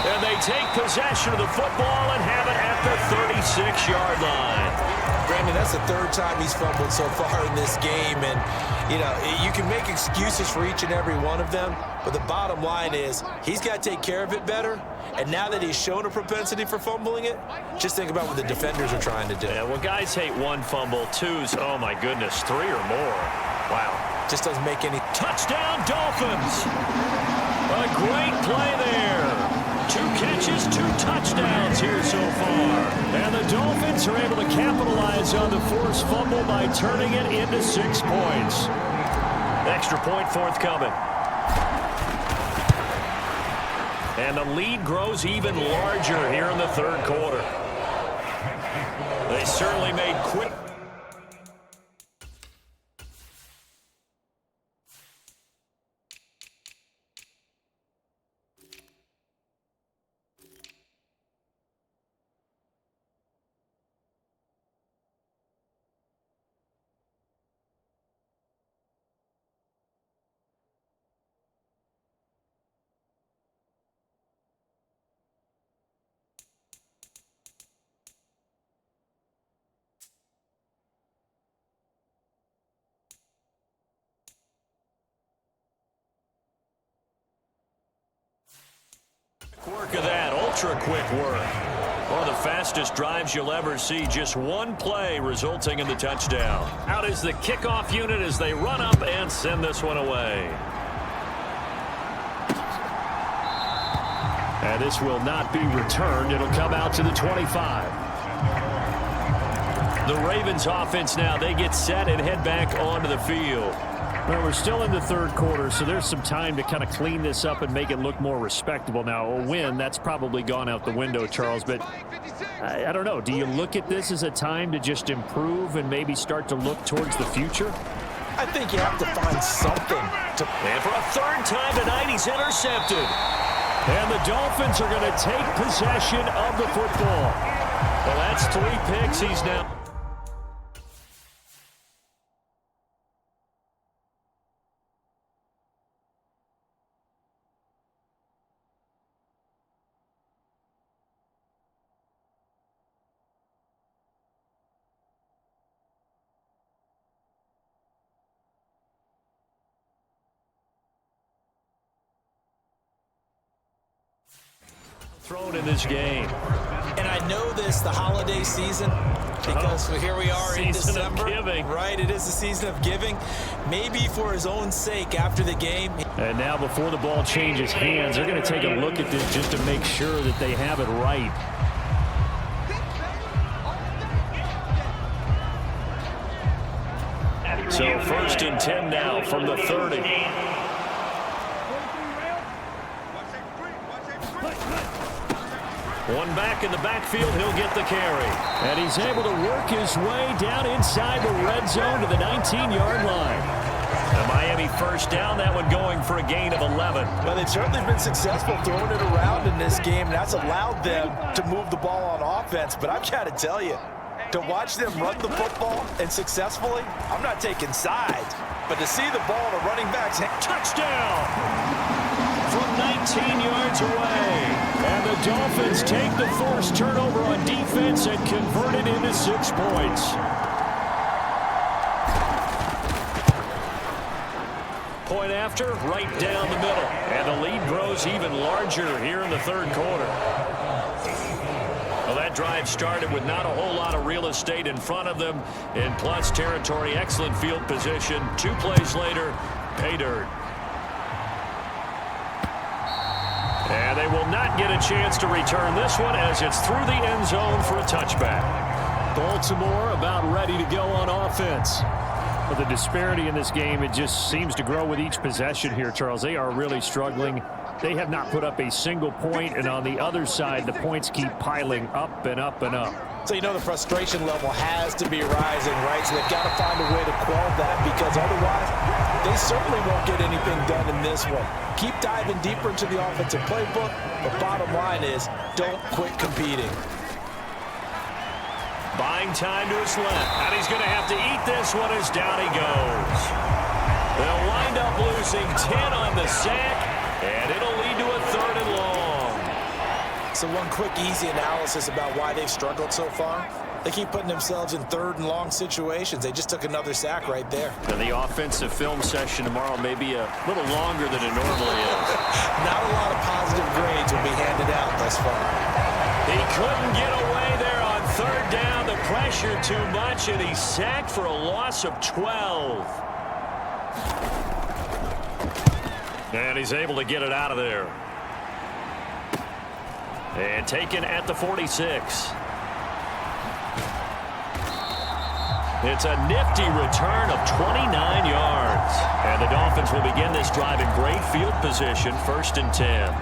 And they take possession of the football and have it at the 36-yard line. Brandon, that's the third time he's fumbled so far in this game. And, you know, you can make excuses for each and every one of them, but the bottom line is he's got to take care of it better. And now that he's shown a propensity for fumbling it, just think about what the defenders are trying to do. Yeah, well, guys hate one fumble, twos, oh my goodness, three or more. Wow. Just doesn't make any. Touchdown, Dolphins. A great play there. 2 catches, 2 touchdowns here so far. And the Dolphins are able to capitalize on the forced fumble by turning it into 6 points. Extra point forthcoming. And the lead grows even larger here in the third quarter. They certainly made quick. Work of that, ultra quick work. One of the fastest drives you'll ever see. Just one play resulting in the touchdown. Out is the kickoff unit as they run up and send this one away. And this will not be returned. It'll come out to the 25. The Ravens offense now, they get set and head back onto the field. Well, we're still in the third quarter, so there's some time to kind of clean this up and make it look more respectable. Now, a win, that's probably gone out the window, Charles, but I don't know. Do you look at this as a time to just improve and maybe start to look towards the future? I think you have to find something to... And for a third time tonight, he's intercepted. And the Dolphins are going to take possession of the football. Well, that's 3 picks. He's now... thrown in this game. And I know this, the holiday season, because here we are in December. Right, it is the season of giving. Maybe for his own sake after the game. And now before the ball changes hands, they're going to take a look at this just to make sure that they have it right. So 1st and 10 now from the 30. One back in the backfield, he'll get the carry. And he's able to work his way down inside the red zone to the 19-yard line. The Miami first down, that one going for a gain of 11. Well, they've certainly been successful throwing it around in this game, and that's allowed them to move the ball on offense. But I've got to tell you, to watch them run the football and successfully, I'm not taking sides, but to see the ball in a running back's hand. Touchdown! From 19 yards away. And the Dolphins take the forced turnover on defense and convert it into 6 points. Point after, right down the middle. And the lead grows even larger here in the 3rd quarter. Well, that drive started with not a whole lot of real estate in front of them. In plus territory, excellent field position. 2 plays later, pay dirt. And they will not get a chance to return this one as it's through the end zone for a touchback. Baltimore about ready to go on offense. But the disparity in this game, it just seems to grow with each possession here, Charles. They are really struggling. They have not put up a single point, and on the other side, the points keep piling up and up and up. So you know the frustration level has to be rising, right? So they've got to find a way to quell that, because otherwise they certainly won't get anything done in this one. Keep diving deeper into the offensive playbook. The bottom line is don't quit competing. Buying time to his left, and he's going to have to eat this one as down he goes. They'll wind up losing 10 on the sack, and it'll lead to a 3rd and long. So one quick, easy analysis about why they've struggled so far. They keep putting themselves in 3rd and long situations. They just took another sack right there. And the offensive film session tomorrow may be a little longer than it normally is. Not a lot of positive grades will be handed out thus far. He couldn't get away there on 3rd down. The pressure too much, and he's sacked for a loss of 12. And he's able to get it out of there. And taken at the 46. It's a nifty return of 29 yards. And the Dolphins will begin this drive in great field position, 1st and 10.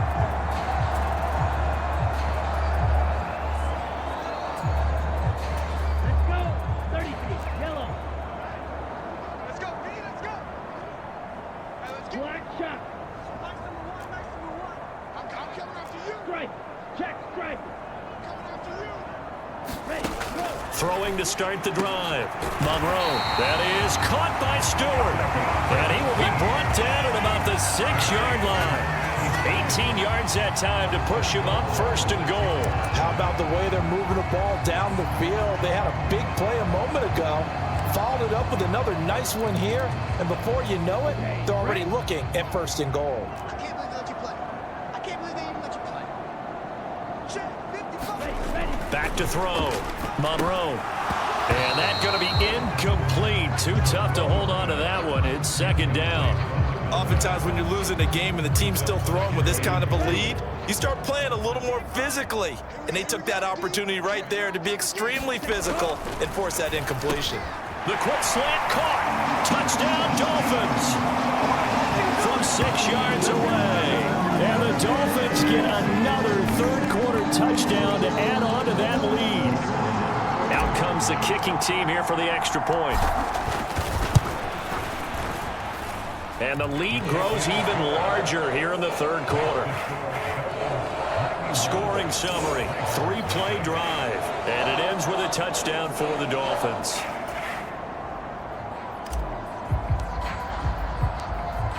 Throwing to start the drive. Monroe, that is caught by Stewart. And he will be brought down at about the 6-yard line. 18 yards that time to push him up, 1st and goal. How about the way they're moving the ball down the field? They had a big play a moment ago. Followed it up with another nice one here. And before you know it, they're already looking at 1st and goal. I can't believe they let you play. I can't believe they even let you play. Back to throw. Monroe. And that's going to be incomplete. Too tough to hold on to that one. It's 2nd down. Oftentimes when you're losing a game and the team's still throwing with this kind of a lead, you start playing a little more physically. And they took that opportunity right there to be extremely physical and force that incompletion. The quick slant caught. Touchdown Dolphins. From 6 yards away. And the Dolphins get another 3rd quarter touchdown to add on to that lead. Out comes the kicking team here for the extra point. And the lead grows even larger here in the third quarter. Scoring summary, 3-play drive, and it ends with a touchdown for the Dolphins.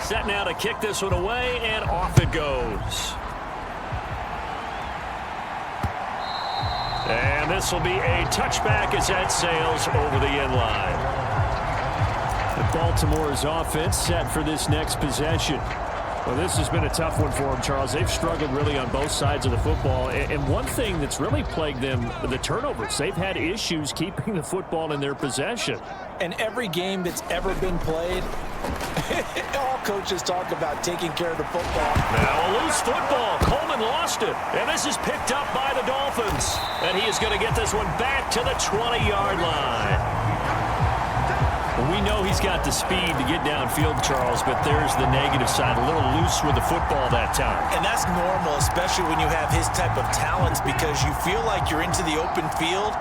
Set now to kick this one away, and off it goes. And this will be a touchback as that sails over the end line. Baltimore's offense set for this next possession. Well, this has been a tough one for them, Charles. They've struggled really on both sides of the football. And one thing that's really plagued them, the turnovers. They've had issues keeping the football in their possession. And every game that's ever been played, all coaches talk about taking care of the football. Now a loose football. Coleman lost it. And this is picked up by the Dolphins. And he is going to get this one back to the 20-yard line. We know he's got the speed to get downfield, Charles, but there's the negative side. A little loose with the football that time. And that's normal, especially when you have his type of talents, because you feel like you're into the open field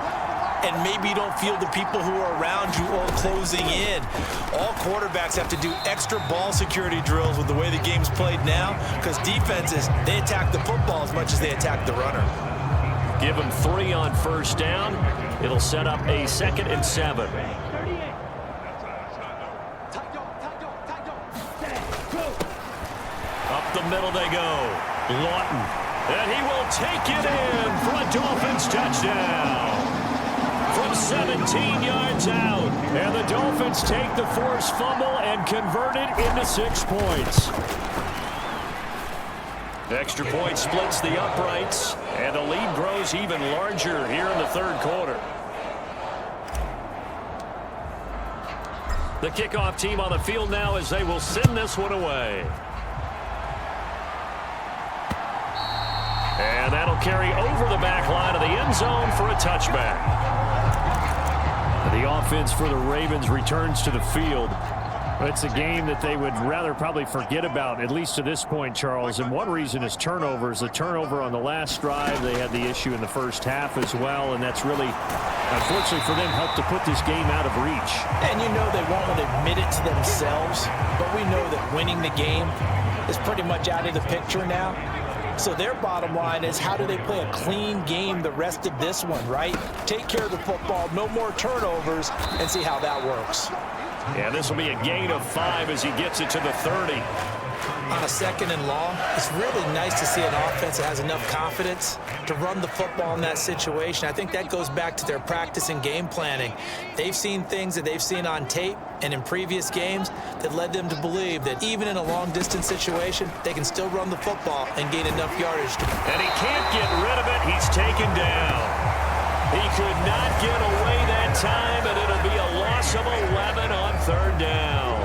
and maybe you don't feel the people who are around you all closing in. All quarterbacks have to do extra ball security drills with the way the game's played now, because defenses, they attack the football as much as they attack the runner. Give him 3 on first down. It'll set up a 2nd and 7. Up the middle they go. Lawton. And he will take it in for a Dolphins touchdown. From 17 yards out. And the Dolphins take the forced fumble and convert it into 6 points. Extra point splits the uprights. And the lead grows even larger here in the third quarter. The kickoff team on the field now as they will send this one away. And that'll carry over the back line of the end zone for a touchback. The offense for the Ravens returns to the field. It's a game that they would rather probably forget about, at least to this point, Charles. And one reason is turnovers. The turnover on the last drive, they had the issue in the first half as well. And that's really, unfortunately for them, helped to put this game out of reach. And you know they won't admit it to themselves, but we know that winning the game is pretty much out of the picture now. So their bottom line is, how do they play a clean game the rest of this one, right? Take care of the football, no more turnovers, and see how that works. Yeah, this will be a gain of 5 as he gets it to the 30. On a 2nd and long, it's really nice to see an offense that has enough confidence to run the football in that situation. I think that goes back to their practice and game planning. They've seen things that they've seen on tape and in previous games that led them to believe that even in a long-distance situation, they can still run the football and gain enough yardage. And he can't get rid of it. He's taken down. He could not get away that time, and it'll be a loss of 11 on 3rd down.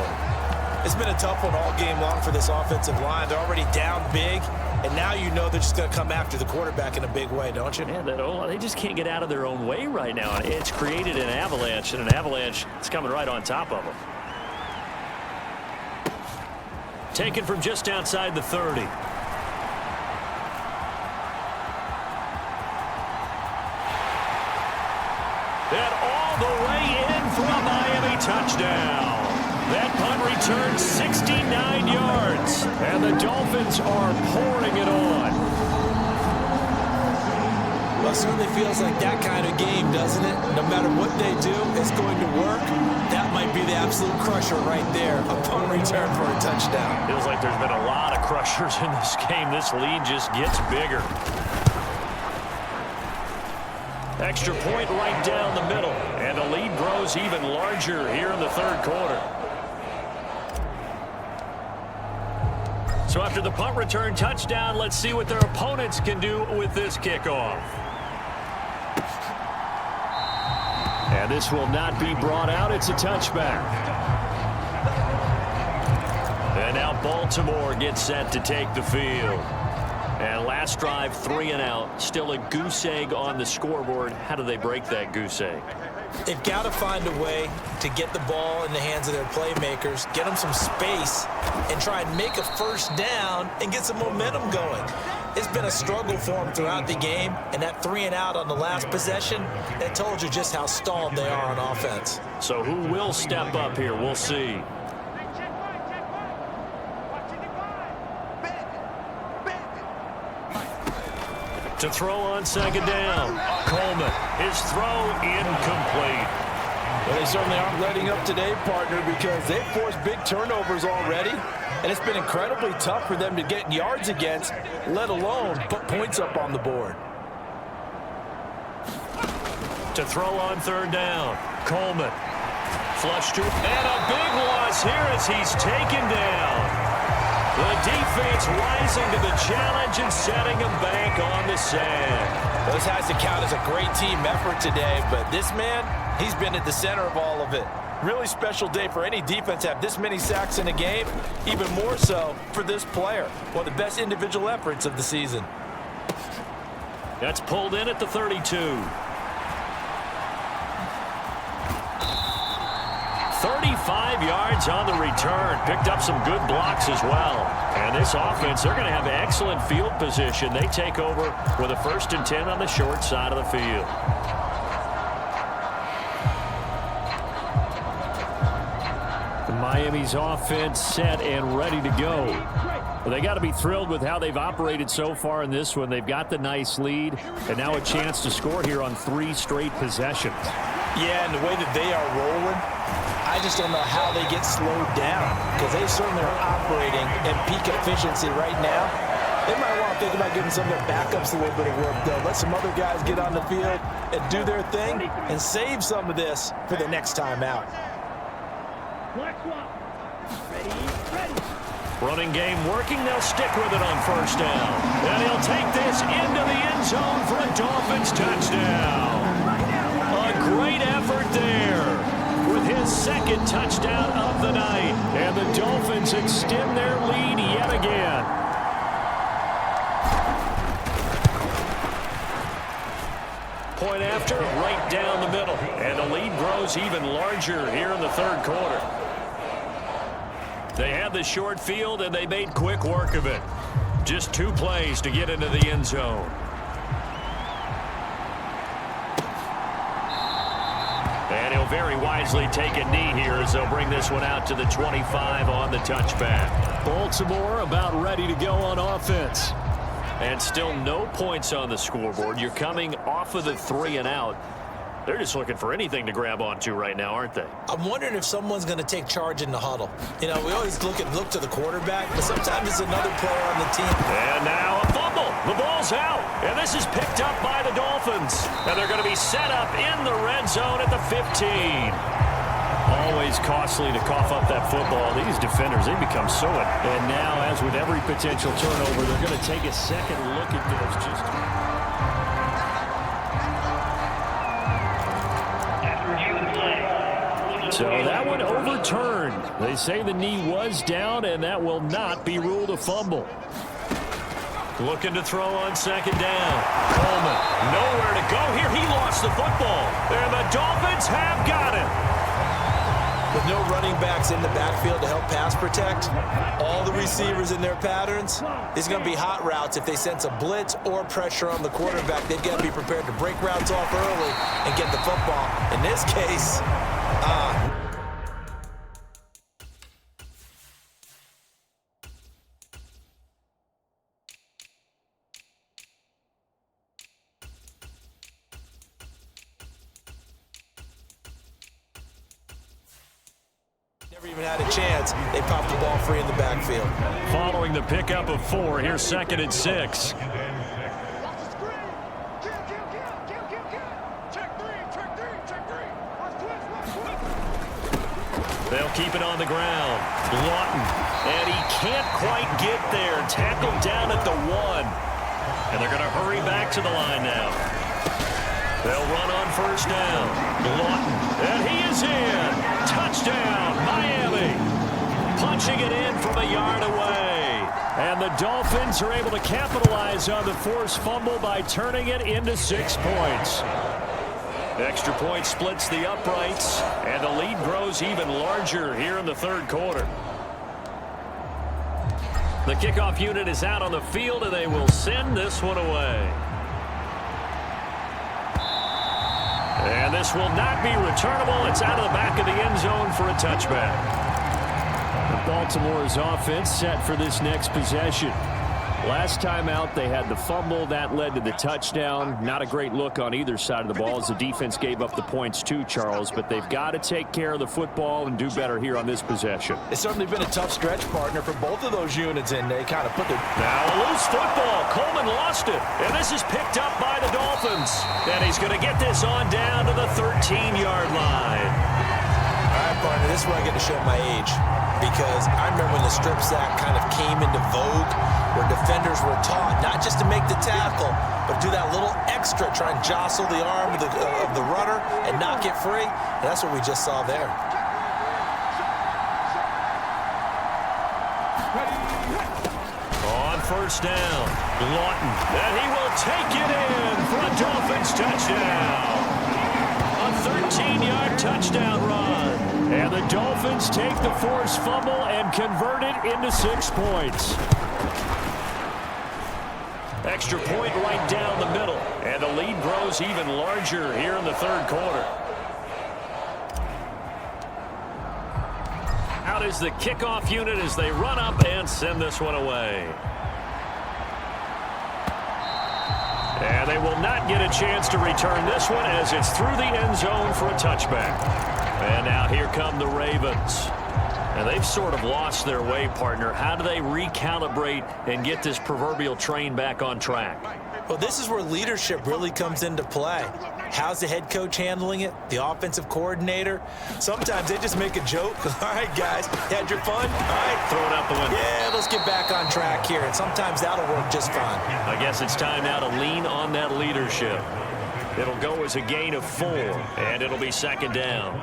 It's been a tough one all game long for this offensive line. They're already down big, and now you know they're just going to come after the quarterback in a big way, don't you? Man, they just can't get out of their own way right now. It's created an avalanche, and an avalanche is coming right on top of them. Taken from just outside the 30. And all the way in for a Miami touchdown. That punt returns 69 yards. And the Dolphins are pouring it on. Well, it certainly feels like that kind of game, doesn't it? No matter what they do, it's going to work. That might be the absolute crusher right there. A punt return for a touchdown. Feels like there's been a lot of crushers in this game. This lead just gets bigger. Extra point right down the middle. And the lead grows even larger here in the third quarter. So after the punt return touchdown, let's see what their opponents can do with this kickoff. And this will not be brought out. It's a touchback. And now Baltimore gets set to take the field. And last drive, 3 and out. Still a goose egg on the scoreboard. How do they break that goose egg? They've got to find a way to get the ball in the hands of their playmakers, get them some space, and try and make a first down and get some momentum going. It's been a struggle for them throughout the game, and that 3 and out on the last possession, that told you just how stalled they are on offense. So who will step up here? We'll see. To throw on second down. Coleman. His throw incomplete. Well, they certainly aren't letting up today, partner, because they've forced big turnovers already, and it's been incredibly tough for them to get yards against, let alone put points up on the board. To throw on third down. Coleman. Flush to, and a big loss here as he's taken down. The defense rising to the challenge and setting him back on the sand. This has to count as a great team effort today, but this man, he's been at the center of all of it. Really special day for any defense to have this many sacks in a game, even more so for this player. One of the best individual efforts of the season. That's pulled in at the 32. 35 yards on the return. Picked up some good blocks as well. And this offense, they're going to have excellent field position. They take over with a 1st and 10 on the short side of the field. Miami's offense set and ready to go. Well, they got to be thrilled with how they've operated so far in this one. They've got the nice lead, and now a chance to score here on 3 straight possessions. Yeah, and the way that they are rolling, I just don't know how they get slowed down, because they certainly are operating at peak efficiency right now. They might want to think about giving some of their backups a little bit of work, though. Let some other guys get on the field and do their thing and save some of this for the next time out. Black swap. Ready. Running game working. They'll stick with it on 1st down. And he'll take this into the end zone for a Dolphins touchdown. A great effort there with his 2nd touchdown of the night. And the Dolphins extend their lead yet again. Point after, right down the middle. And the lead grows even larger here in the 3rd quarter. They had the short field, and they made quick work of it. Just 2 plays to get into the end zone. And he'll very wisely take a knee here as they'll bring this one out to the 25 on the touchback. Baltimore about ready to go on offense. And still no points on the scoreboard. You're coming off of the 3 and out. They're just looking for anything to grab onto right now, aren't they? I'm wondering if someone's going to take charge in the huddle. You know, we always look to the quarterback, but sometimes it's another player on the team. And now a fumble. The ball's out. And this is picked up by the Dolphins. And they're going to be set up in the red zone at the 15. Always costly to cough up that football. These defenders, they become so it. And now, as with every potential turnover, they're going to take a second look at this. So that one overturned. They say the knee was down, and that will not be ruled a fumble. Looking to throw on 2nd down. Coleman, nowhere to go here. He lost the football. And the Dolphins have got it. With no running backs in the backfield to help pass protect, all the receivers in their patterns, these are going to be hot routes. If they sense a blitz or pressure on the quarterback, they've got to be prepared to break routes off early and get the football. In this case, never even had a chance. They popped the ball free in the backfield. Following the pickup of 4, here's 2nd and 6. They'll keep it on the ground. Lawton, and he can't quite get there. Tackled down at the 1. And they're going to hurry back to the line now. They'll run on 1st down. Lawton, and he is in. Touchdown, Miami. Punching it in from a yard away. And the Dolphins are able to capitalize on the forced fumble by turning it into 6 points. Extra point splits the uprights, and the lead grows even larger here in the 3rd quarter. The kickoff unit is out on the field, and they will send this one away. And this will not be returnable. It's out of the back of the end zone for a touchback. Baltimore's offense set for this next possession. Last time out, they had the fumble. That led to the touchdown. Not a great look on either side of the ball as the defense gave up the points too, Charles. But they've got to take care of the football and do better here on this possession. It's certainly been a tough stretch, partner, for both of those units, and they kind of put their... Now a loose football. Coleman lost it. And this is picked up by the Dolphins. And he's going to get this on down to the 13-yard line. All right, partner, this is where I get to show my age. Because I remember when the strip sack kind of came into vogue, where defenders were taught not just to make the tackle, but do that little extra, try and jostle the arm of the runner and not get free. And that's what we just saw there. On first down, Lawton, and he will take it in for a Dolphins touchdown. A 13-yard touchdown run. And the Dolphins take the forced fumble and convert it into 6 points. Extra point right down the middle. And the lead grows even larger here in the third quarter. Out is the kickoff unit as they run up and send this one away. And they will not get a chance to return this one as it's through the end zone for a touchback. And now here come the Ravens. And they've sort of lost their way, partner. How do they recalibrate and get this proverbial train back on track? Well, this is where leadership really comes into play. How's the head coach handling it? The offensive coordinator? Sometimes they just make a joke. All right, guys, had your fun? All right. Throw it out the window. Yeah, let's get back on track here. And sometimes that'll work just fine. I guess it's time now to lean on that leadership. It'll go as a gain of 4, and it'll be second down.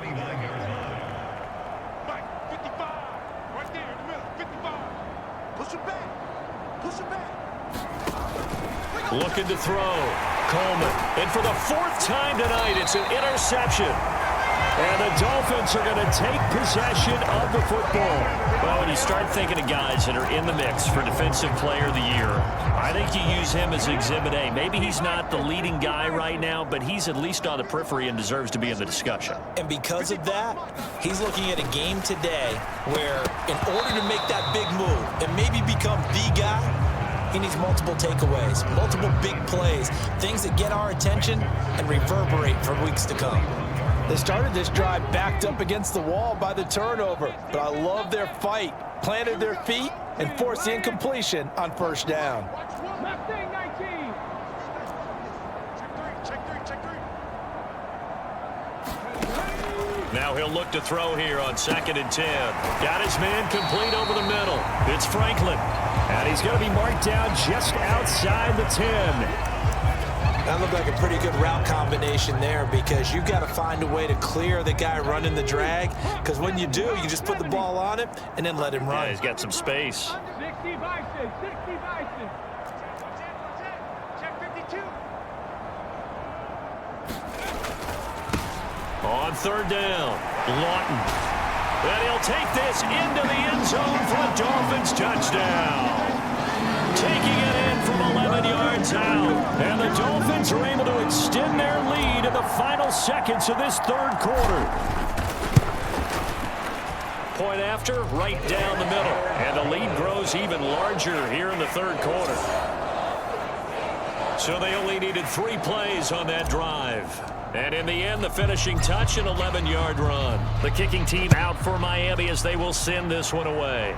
Looking to throw. Coleman. And for the 4th time tonight, it's an interception. And the Dolphins are going to take possession of the football. Well, when you start thinking of guys that are in the mix for Defensive Player of the Year, I think you use him as Exhibit A. Maybe he's not the leading guy right now, but he's at least on the periphery and deserves to be in the discussion. And because of that, he's looking at a game today where in order to make that big move and maybe become the guy, he needs multiple takeaways, multiple big plays, things that get our attention and reverberate for weeks to come. They started this drive backed up against the wall by the turnover, but I love their fight, planted their feet, and forced the incompletion on first down. Left thing, 19. Now he'll look to throw here on 2nd and 10. Got his man complete over the middle. It's Franklin. And he's going to be marked down just outside the 10. That looked like a pretty good route combination there because you've got to find a way to clear the guy running the drag, because when you do, you just put the ball on him and then let him run. Yeah, he's got some space. 60 Bison, 60 Bison. Check 52. On third down, Lawton. And he'll take this into the end zone for a Dolphins touchdown. Taking it in from 11 yards out. And the Dolphins are able to extend their lead in the final seconds of this third quarter. Point after, right down the middle. And the lead grows even larger here in the third quarter. So they only needed 3 plays on that drive. And in the end, the finishing touch, an 11-yard run. The kicking team out for Miami as they will send this one away.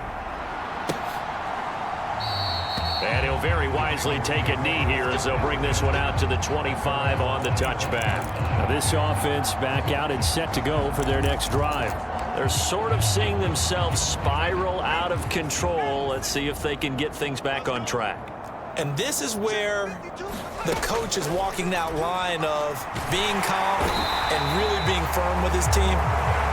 And he'll very wisely take a knee here as they'll bring this one out to the 25 on the touchback. Now this offense back out and set to go for their next drive. They're sort of seeing themselves spiral out of control. Let's see if they can get things back on track. And this is where the coach is walking that line of being calm and really being firm with his team.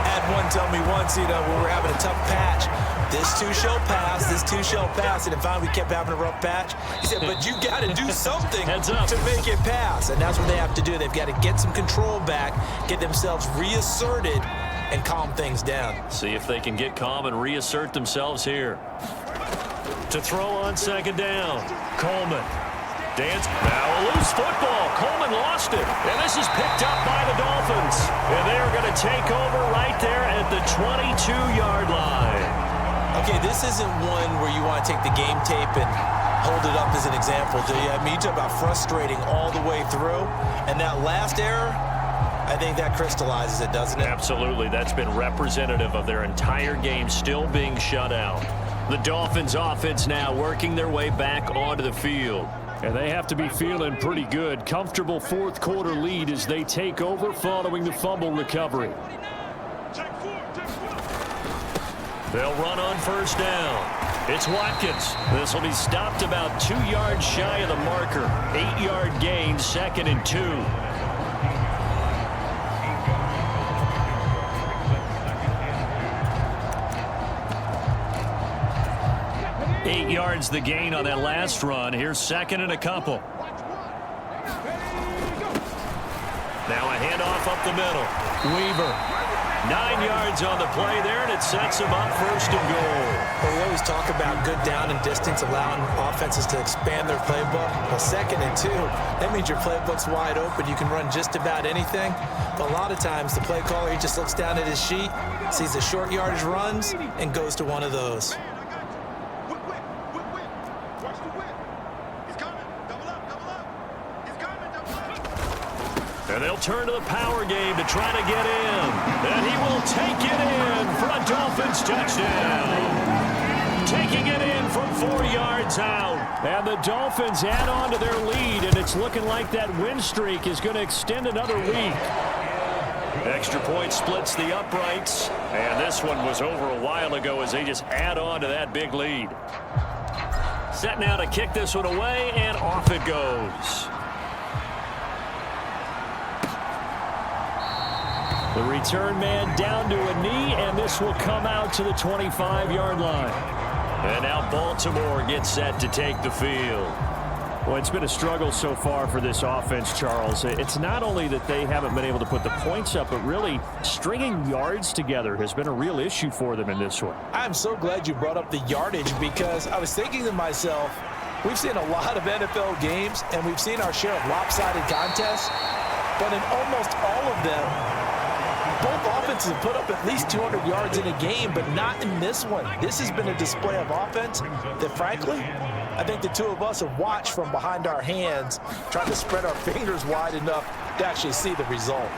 Had one tell me once, when we were having a tough patch, this too shall pass, this too shall pass. And finally we kept having a rough patch. He said, but you got to do something to make it pass. And that's what they have to do. They've got to get some control back, get themselves reasserted, and calm things down. See if they can get calm and reassert themselves here. To throw on second down, Coleman. Dance. Now a loose football. Coleman lost it. And this is picked up by the Dolphins. And they are going to take over right there at the 22-yard line. Okay, this isn't one where you want to take the game tape and hold it up as an example, do you? I mean, you talk about frustrating all the way through, and that last error, I think that crystallizes it, doesn't it? Absolutely. That's been representative of their entire game still being shut out. The Dolphins offense now working their way back onto the field. And they have to be feeling pretty good. Comfortable fourth quarter lead as they take over following the fumble recovery. They'll run on first down. It's Watkins. This will be stopped about 2 yards shy of the marker. 8-yard gain, 2nd and 2. 8 yards the gain on that last run. Here's 2nd and a couple. Now a handoff up the middle. Weaver. 9 yards on the play there, and it sets him up 1st and goal. Well, we always talk about good down and distance, allowing offenses to expand their playbook. Well, 2nd and 2, that means your playbook's wide open. You can run just about anything. But a lot of times, the play caller, he just looks down at his sheet, sees the short yardage runs, and goes to one of those. And they'll turn to the power game to try to get in. And he will take it in for a Dolphins touchdown. Taking it in from 4 yards out. And the Dolphins add on to their lead, and it's looking like that win streak is going to extend another week. Extra point splits the uprights. And this one was over a while ago as they just add on to that big lead. Set now to kick this one away, and off it goes. The return man down to a knee, and this will come out to the 25-yard line. And now Baltimore gets set to take the field. Well, it's been a struggle so far for this offense, Charles. It's not only that they haven't been able to put the points up, but really stringing yards together has been a real issue for them in this one. I'm so glad you brought up the yardage, because I was thinking to myself, we've seen a lot of NFL games, and we've seen our share of lopsided contests, but in almost all of them, both offenses have put up at least 200 yards in a game, but not in this one. This has been a display of offense that, frankly, I think the two of us have watched from behind our hands, trying to spread our fingers wide enough to actually see the result.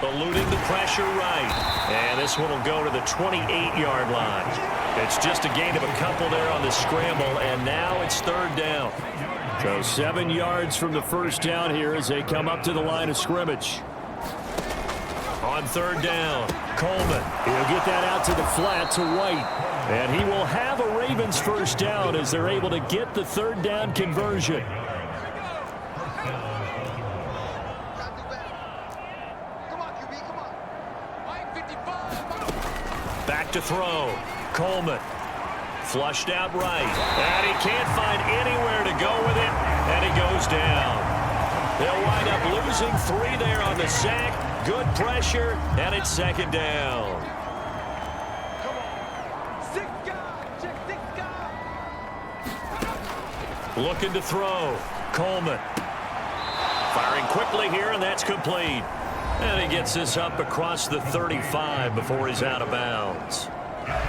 Eluding the pressure right. And this one will go to the 28-yard line. It's just a gain of a couple there on the scramble, and now it's 3rd down. So 7 yards from the first down here as they come up to the line of scrimmage. On 3rd down, Coleman. He'll get that out to the flat to White. And he will have a Ravens first down as they're able to get the 3rd down conversion. Back to throw. Coleman. Flushed out right. And he can't find anywhere to go with it. And he goes down. They'll wind up losing 3 there on the sack. Good pressure, and it's 2nd down. Looking to throw. Coleman. Firing quickly here, and that's complete. And he gets this up across the 35 before he's out of bounds.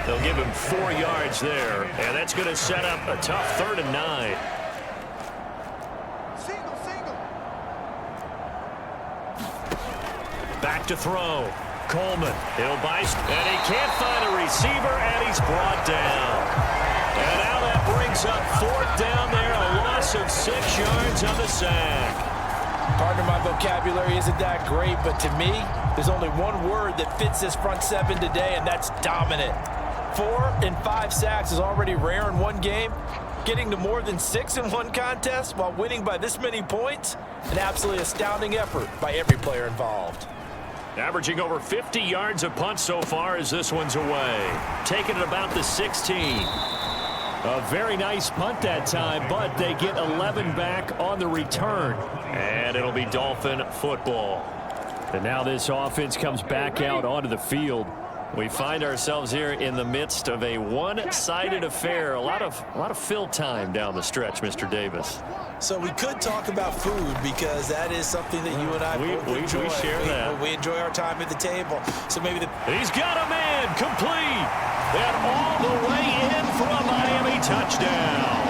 They'll give him 4 yards there, and that's going to set up a tough 3rd and 9. Back to throw. Coleman. He'll buy, and he can't find a receiver, and he's brought down. And now that brings up 4th down there, a loss of 6 yards on the sack. Pardon my vocabulary isn't that great, but to me, there's only one word that fits this front seven today, and that's dominant. 4 and 5 sacks is already rare in one game. Getting to more than 6 in one contest while winning by this many points, an absolutely astounding effort by every player involved. Averaging over 50 yards a punt so far as this one's away. Taking it about the 16. A very nice punt that time, but they get 11 back on the return. And it'll be Dolphin football. And now this offense comes back out onto the field. We find ourselves here in the midst of a one-sided affair. A lot of fill time down the stretch, Mr. Davis. So we could talk about food, because that is something that you and I both enjoy. We share that. We enjoy our time at the table. So maybe He's got a man complete. And all the way in for a Miami touchdown.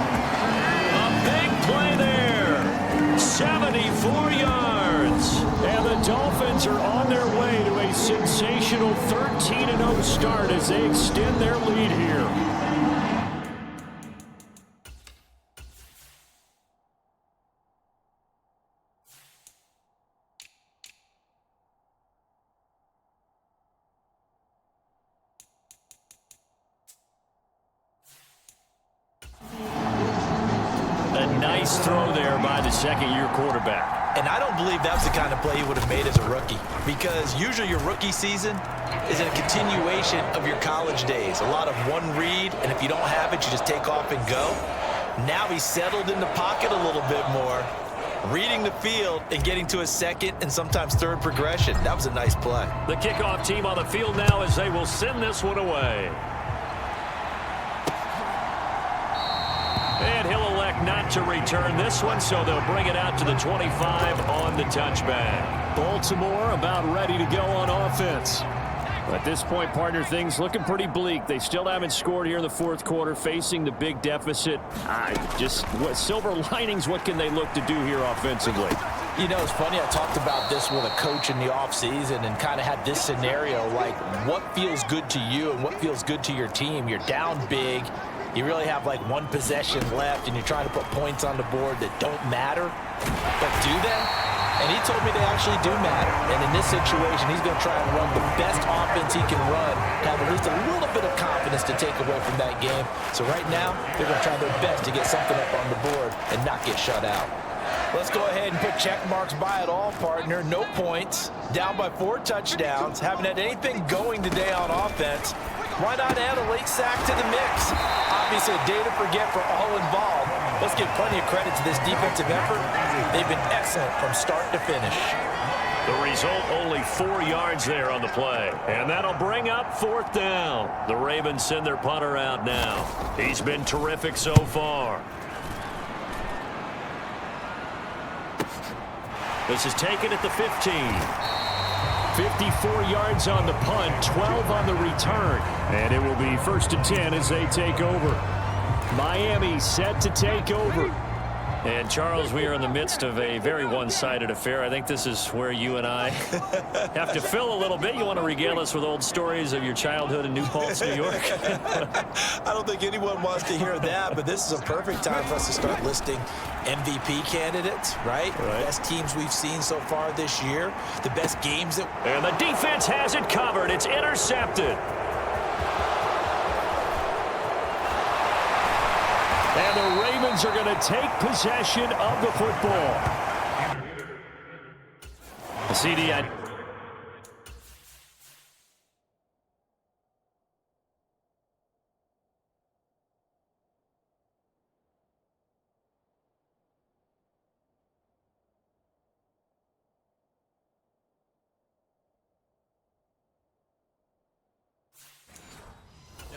A Big play there. 74 yards. And the Dolphins are on their way to a sensational 13-0 start as they extend their lead here. A nice throw there by the second-year quarterback. And I don't believe that was the kind of play he would have made as a rookie, because usually your rookie season is a continuation of your college days. A lot of one read, and if you don't have it, you just take off and go. Now he's settled in the pocket a little bit more, reading the field and getting to a second and sometimes third progression. That was a nice play. The kickoff team on the field now as they will send this one away. And he'll elect not to return this one, so they'll bring it out to the 25 on the touchback. Baltimore about ready to go on offense. At this point, partner, things looking pretty bleak. They still haven't scored here in the fourth quarter, facing the big deficit. What silver linings, what can they look to do here offensively? You know, it's funny, I talked about this with a coach in the offseason and kind of had this scenario, like what feels good to you and what feels good to your team. You're down big. You really have like one possession left, and you're trying to put points on the board that don't matter. But do they? And he told me they actually do matter. And in this situation, he's going to try and run the best offense he can run, have at least a little bit of confidence to take away from that game. So right now, they're going to try their best to get something up on the board and not get shut out. Let's go ahead and put check marks by it all, partner. No points, down by 4 touchdowns, haven't had anything going today on offense. Why not add a late sack to the mix? Obviously, a day to forget for all involved. Let's give plenty of credit to this defensive effort. They've been excellent from start to finish. The result, only 4 yards there on the play. And that'll bring up 4th down. The Ravens send their punter out now. He's been terrific so far. This is taken at the 15. 54 yards on the punt, 12 on the return. And it will be 1st and 10 as they take over. Miami set to take over. And, Charles, we are in the midst of a very one-sided affair. I think this is where you and I have to fill a little bit. You want to regale us with old stories of your childhood in New Paltz, New York? I don't think anyone wants to hear that, but this is a perfect time for us to start listing MVP candidates, right? The best teams we've seen so far this year, the best games that... And the defense has it covered. It's intercepted. And the Ravens are going to take possession of the football. The CD,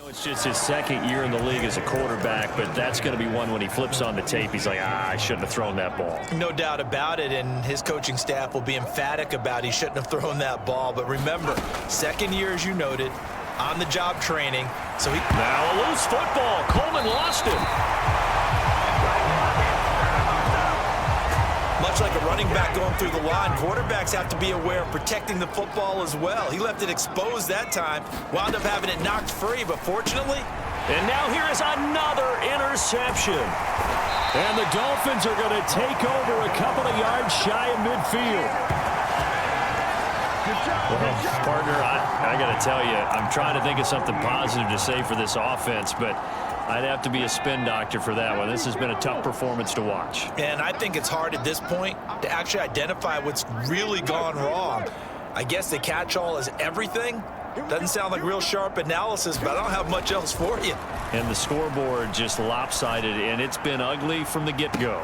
it's just his second year in the league as a quarterback, but that's going to be one when he flips on the tape. He's like, I shouldn't have thrown that ball. No doubt about it, and his coaching staff will be emphatic about he shouldn't have thrown that ball. But remember, second year, as you noted, on-the-job training. So he now a loose football. Coleman lost it. Much like a running back going through the line, quarterbacks have to be aware of protecting the football as well. He left it exposed that time, wound up having it knocked free, but fortunately... And now here is another interception. And the Dolphins are going to take over a couple of yards shy of midfield. Well, partner, I got to tell you, I'm trying to think of something positive to say for this offense, but I'd have to be a spin doctor for that one. This has been a tough performance to watch. And I think it's hard at this point to actually identify what's really gone wrong. I guess the catch-all is everything. Doesn't sound like real sharp analysis, but I don't have much else for you. And the scoreboard just lopsided, and it's been ugly from the get-go.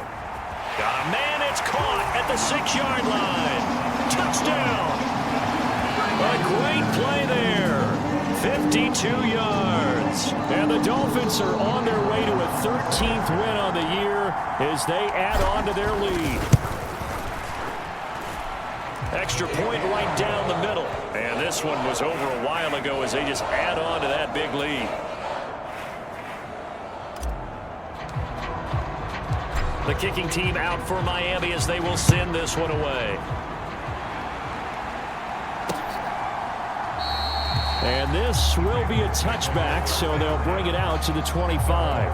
Got a man, it's caught at the 6-yard line. Touchdown. A great play there. 52 yards. And the Dolphins are on their way to a 13th win on the year as they add on to their lead. Extra point right down the middle. And this one was over a while ago as they just add on to that big lead. The kicking team out for Miami as they will send this one away. And this will be a touchback, so they'll bring it out to the 25.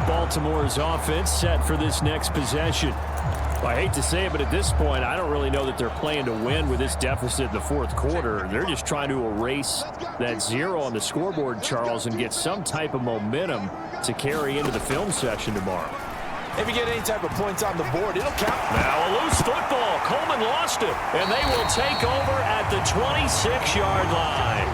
Baltimore's offense set for this next possession. Well, I hate to say it, but at this point, I don't really know that they're playing to win with this deficit in the fourth quarter. They're just trying to erase that 0 on the scoreboard, Charles, and get some type of momentum to carry into the film session tomorrow. If you get any type of points on the board, it'll count. Now a loose football. Coleman lost it, and they will take over at the 26-yard line.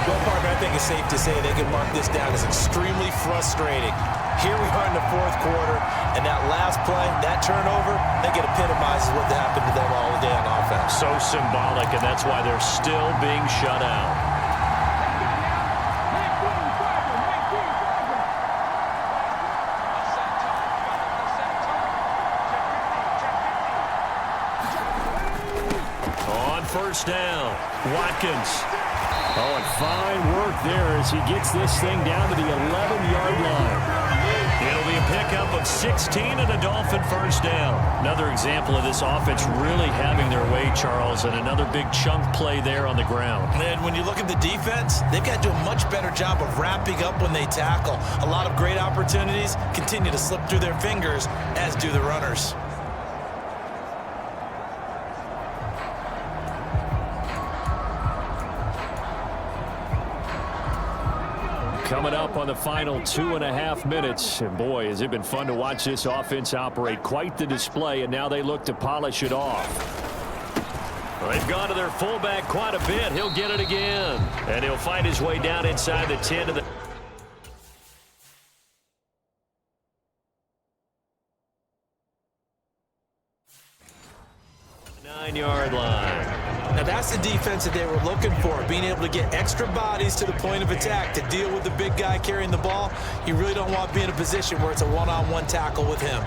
Well, partner, I think it's safe to say they can mark this down as extremely frustrating. Here we are in the fourth quarter, and that last play, that turnover, I think it epitomizes what happened to them all day on offense. So symbolic, and that's why they're still being shut out. On first down, Watkins. Oh, and fine work there as he gets this thing down to the 11-yard line. It'll be a pickup of 16 and a Dolphin first down. Another example of this offense really having their way, Charles, and another big chunk play there on the ground. And when you look at the defense, they've got to do a much better job of wrapping up when they tackle. A lot of great opportunities continue to slip through their fingers, as do the runners. Coming up on the final 2.5 minutes. And boy, has it been fun to watch this offense operate. Quite the display, and now they look to polish it off. They've gone to their fullback quite a bit. He'll get it again. And he'll find his way down inside the 10 to the 9-yard line. Now that's the defense that they were looking for, being able to get extra bodies to the point of attack to deal with the big guy carrying the ball. You really don't want to be in a position where it's a one-on-one tackle with him.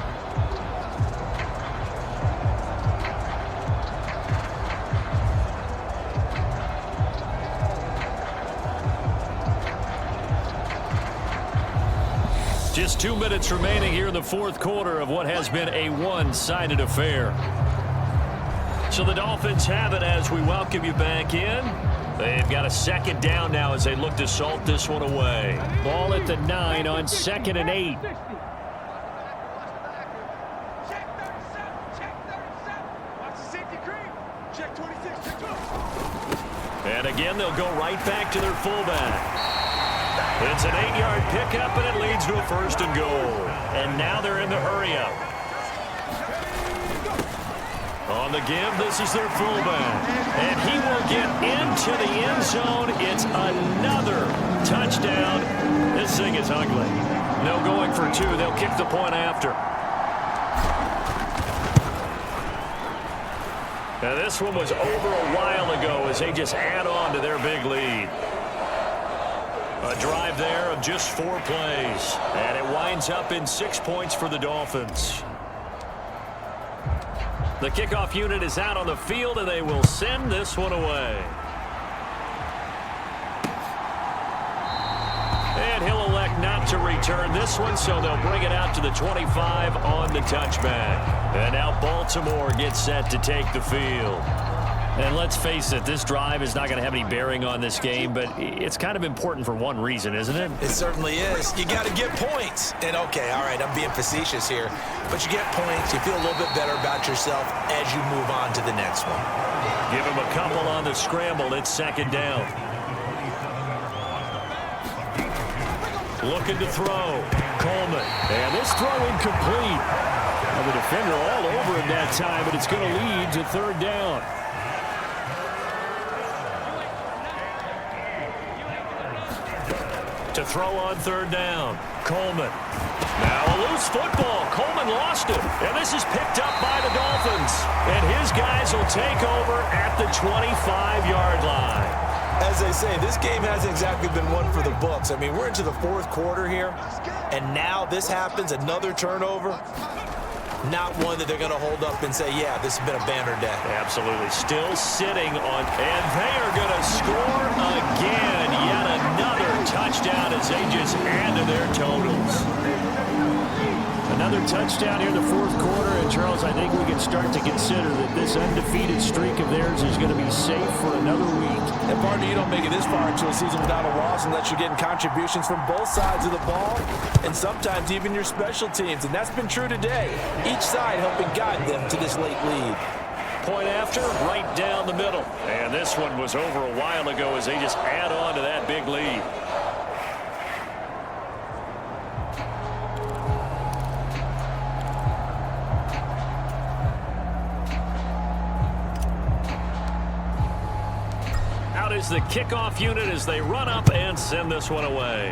Just 2 minutes remaining here in the fourth quarter of what has been a one-sided affair. So the Dolphins have it as we welcome you back in. They've got a second down now as they look to salt this one away. Ball at the 9 on 2nd and 8. And again, they'll go right back to their fullback. It's an 8-yard pickup, and it leads to a 1st and goal. And now they're in the hurry-up. On the give, this is their fullback. And he will get into the end zone. It's another touchdown. This thing is ugly. No going for 2. They'll kick the point after. Now this one was over a while ago as they just add on to their big lead. A drive there of just 4 plays. And it winds up in 6 points for the Dolphins. The kickoff unit is out on the field, and they will send this one away. And he'll elect not to return this one, so they'll bring it out to the 25 on the touchback. And now Baltimore gets set to take the field. And let's face it, this drive is not going to have any bearing on this game, but it's kind of important for one reason, isn't it? It certainly is. You got to get points. And, okay, all right, I'm being facetious here. But you get points. You feel a little bit better about yourself as you move on to the next one. Give him a couple on the scramble. It's 2nd down. Looking to throw. Coleman. And this throw incomplete. Well, the defender all over him that time, but it's going to lead to 3rd down. To throw on 3rd down. Coleman. Now a loose football. Coleman lost it. And this is picked up by the Dolphins. And his guys will take over at the 25-yard line. As they say, this game hasn't exactly been one for the books. I mean, we're into the fourth quarter here. And now this happens, another turnover. Not one that they're going to hold up and say, yeah, this has been a banner day. Absolutely. Still sitting on, and they are going to score again. Yet another touchdown as they just add to their totals. Another touchdown here in the fourth quarter, and Charles, I think we can start to consider that this undefeated streak of theirs is going to be safe for another week. And partner, you don't make it this far into a season without a loss unless you're getting contributions from both sides of the ball and sometimes even your special teams, and that's been true today. Each side helping guide them to this late lead. Point after, right down the middle. And this one was over a while ago as they just add on to that big lead. Out is the kickoff unit as they run up and send this one away.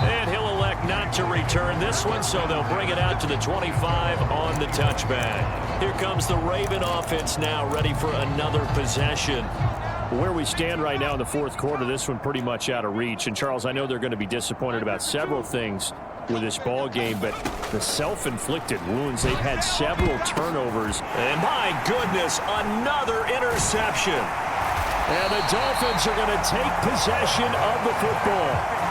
And he'll elect not to return this one, so they'll bring it out to the 25 on the touchback. Here comes the Raven offense now, ready for another possession. Where we stand right now in the fourth quarter, this one pretty much out of reach. And, Charles, I know they're going to be disappointed about several things with this ball game, but the self-inflicted wounds, they've had several turnovers. And my goodness, another interception. And the Dolphins are going to take possession of the football.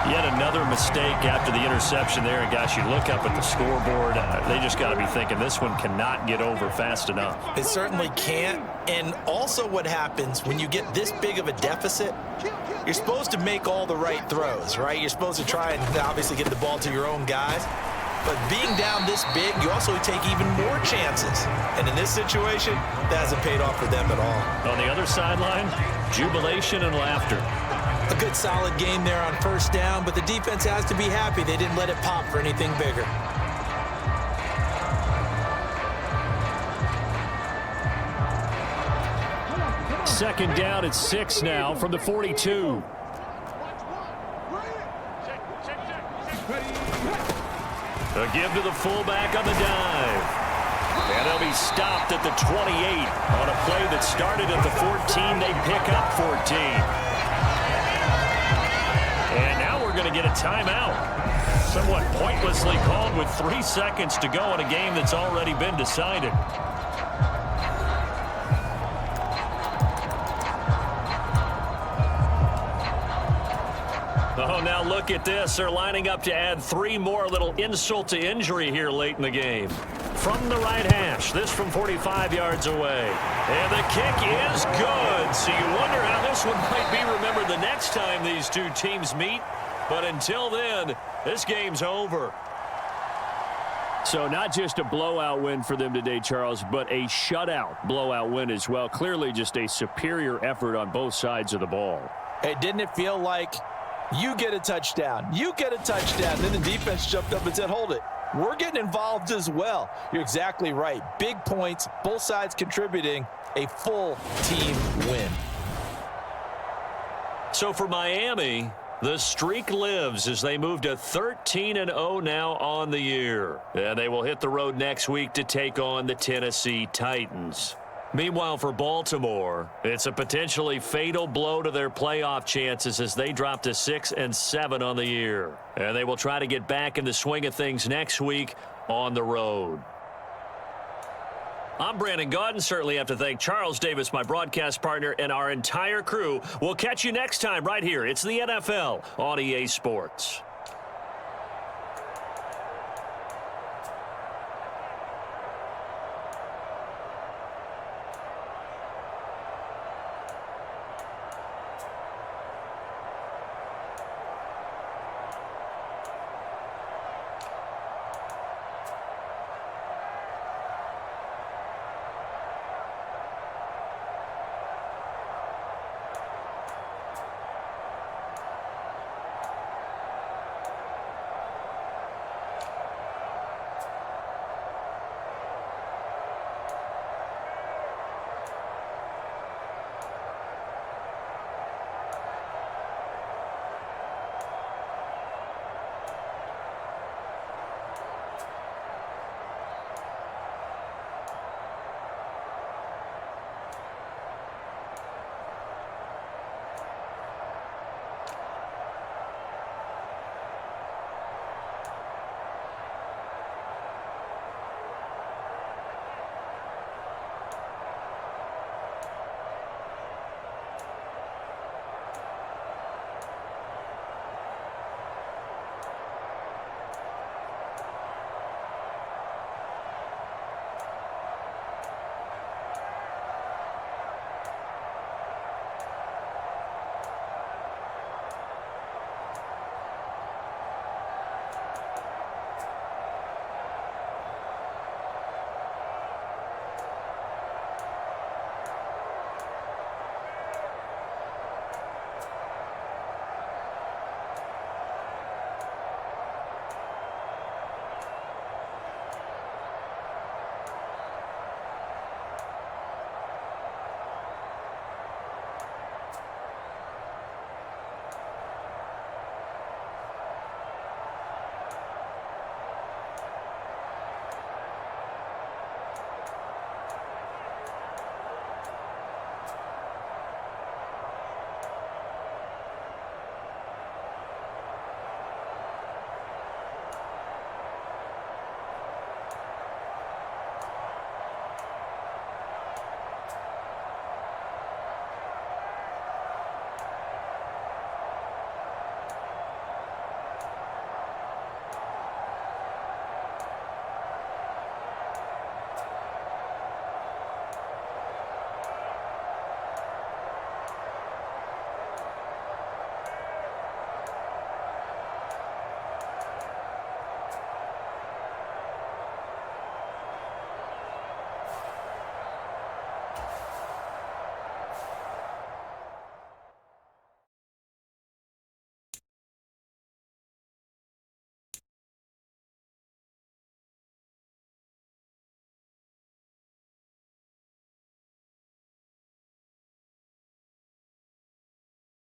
Yet another mistake after the interception there. And, gosh, you look up at the scoreboard, they just got to be thinking this one cannot get over fast enough. It certainly can't. And also what happens when you get this big of a deficit, you're supposed to make all the right throws, right? You're supposed to try and obviously get the ball to your own guys. But being down this big, you also take even more chances. And in this situation, that hasn't paid off for them at all. On the other sideline, jubilation and laughter. A good solid game there on first down, but the defense has to be happy they didn't let it pop for anything bigger. Second down at 6 now from the 42. A give to the fullback on the dive. And they'll be stopped at the 28 on a play that started at the 14. They pick up 14. And now we're going to get a timeout. Somewhat pointlessly called with 3 seconds to go in a game that's already been decided. Oh, now look at this. They're lining up to add 3 more, little insult to injury here late in the game. From the right hash, this from 45 yards away. And the kick is good. So you wonder how this one might be remembered the next time these two teams meet. But until then, this game's over. So not just a blowout win for them today, Charles, but a shutout blowout win as well. Clearly just a superior effort on both sides of the ball. Hey, didn't it feel like you get a touchdown, you get a touchdown, then the defense jumped up and said, hold it. We're getting involved as well. You're exactly right. Big points, both sides contributing, a full team win. So for Miami, the streak lives as they move to 13-0 now on the year. And they will hit the road next week to take on the Tennessee Titans. Meanwhile, for Baltimore, it's a potentially fatal blow to their playoff chances as they drop to 6-7 on the year. And they will try to get back in the swing of things next week on the road. I'm Brandon Gaudin. Certainly have to thank Charles Davis, my broadcast partner, and our entire crew. We'll catch you next time right here. It's the NFL on EA Sports.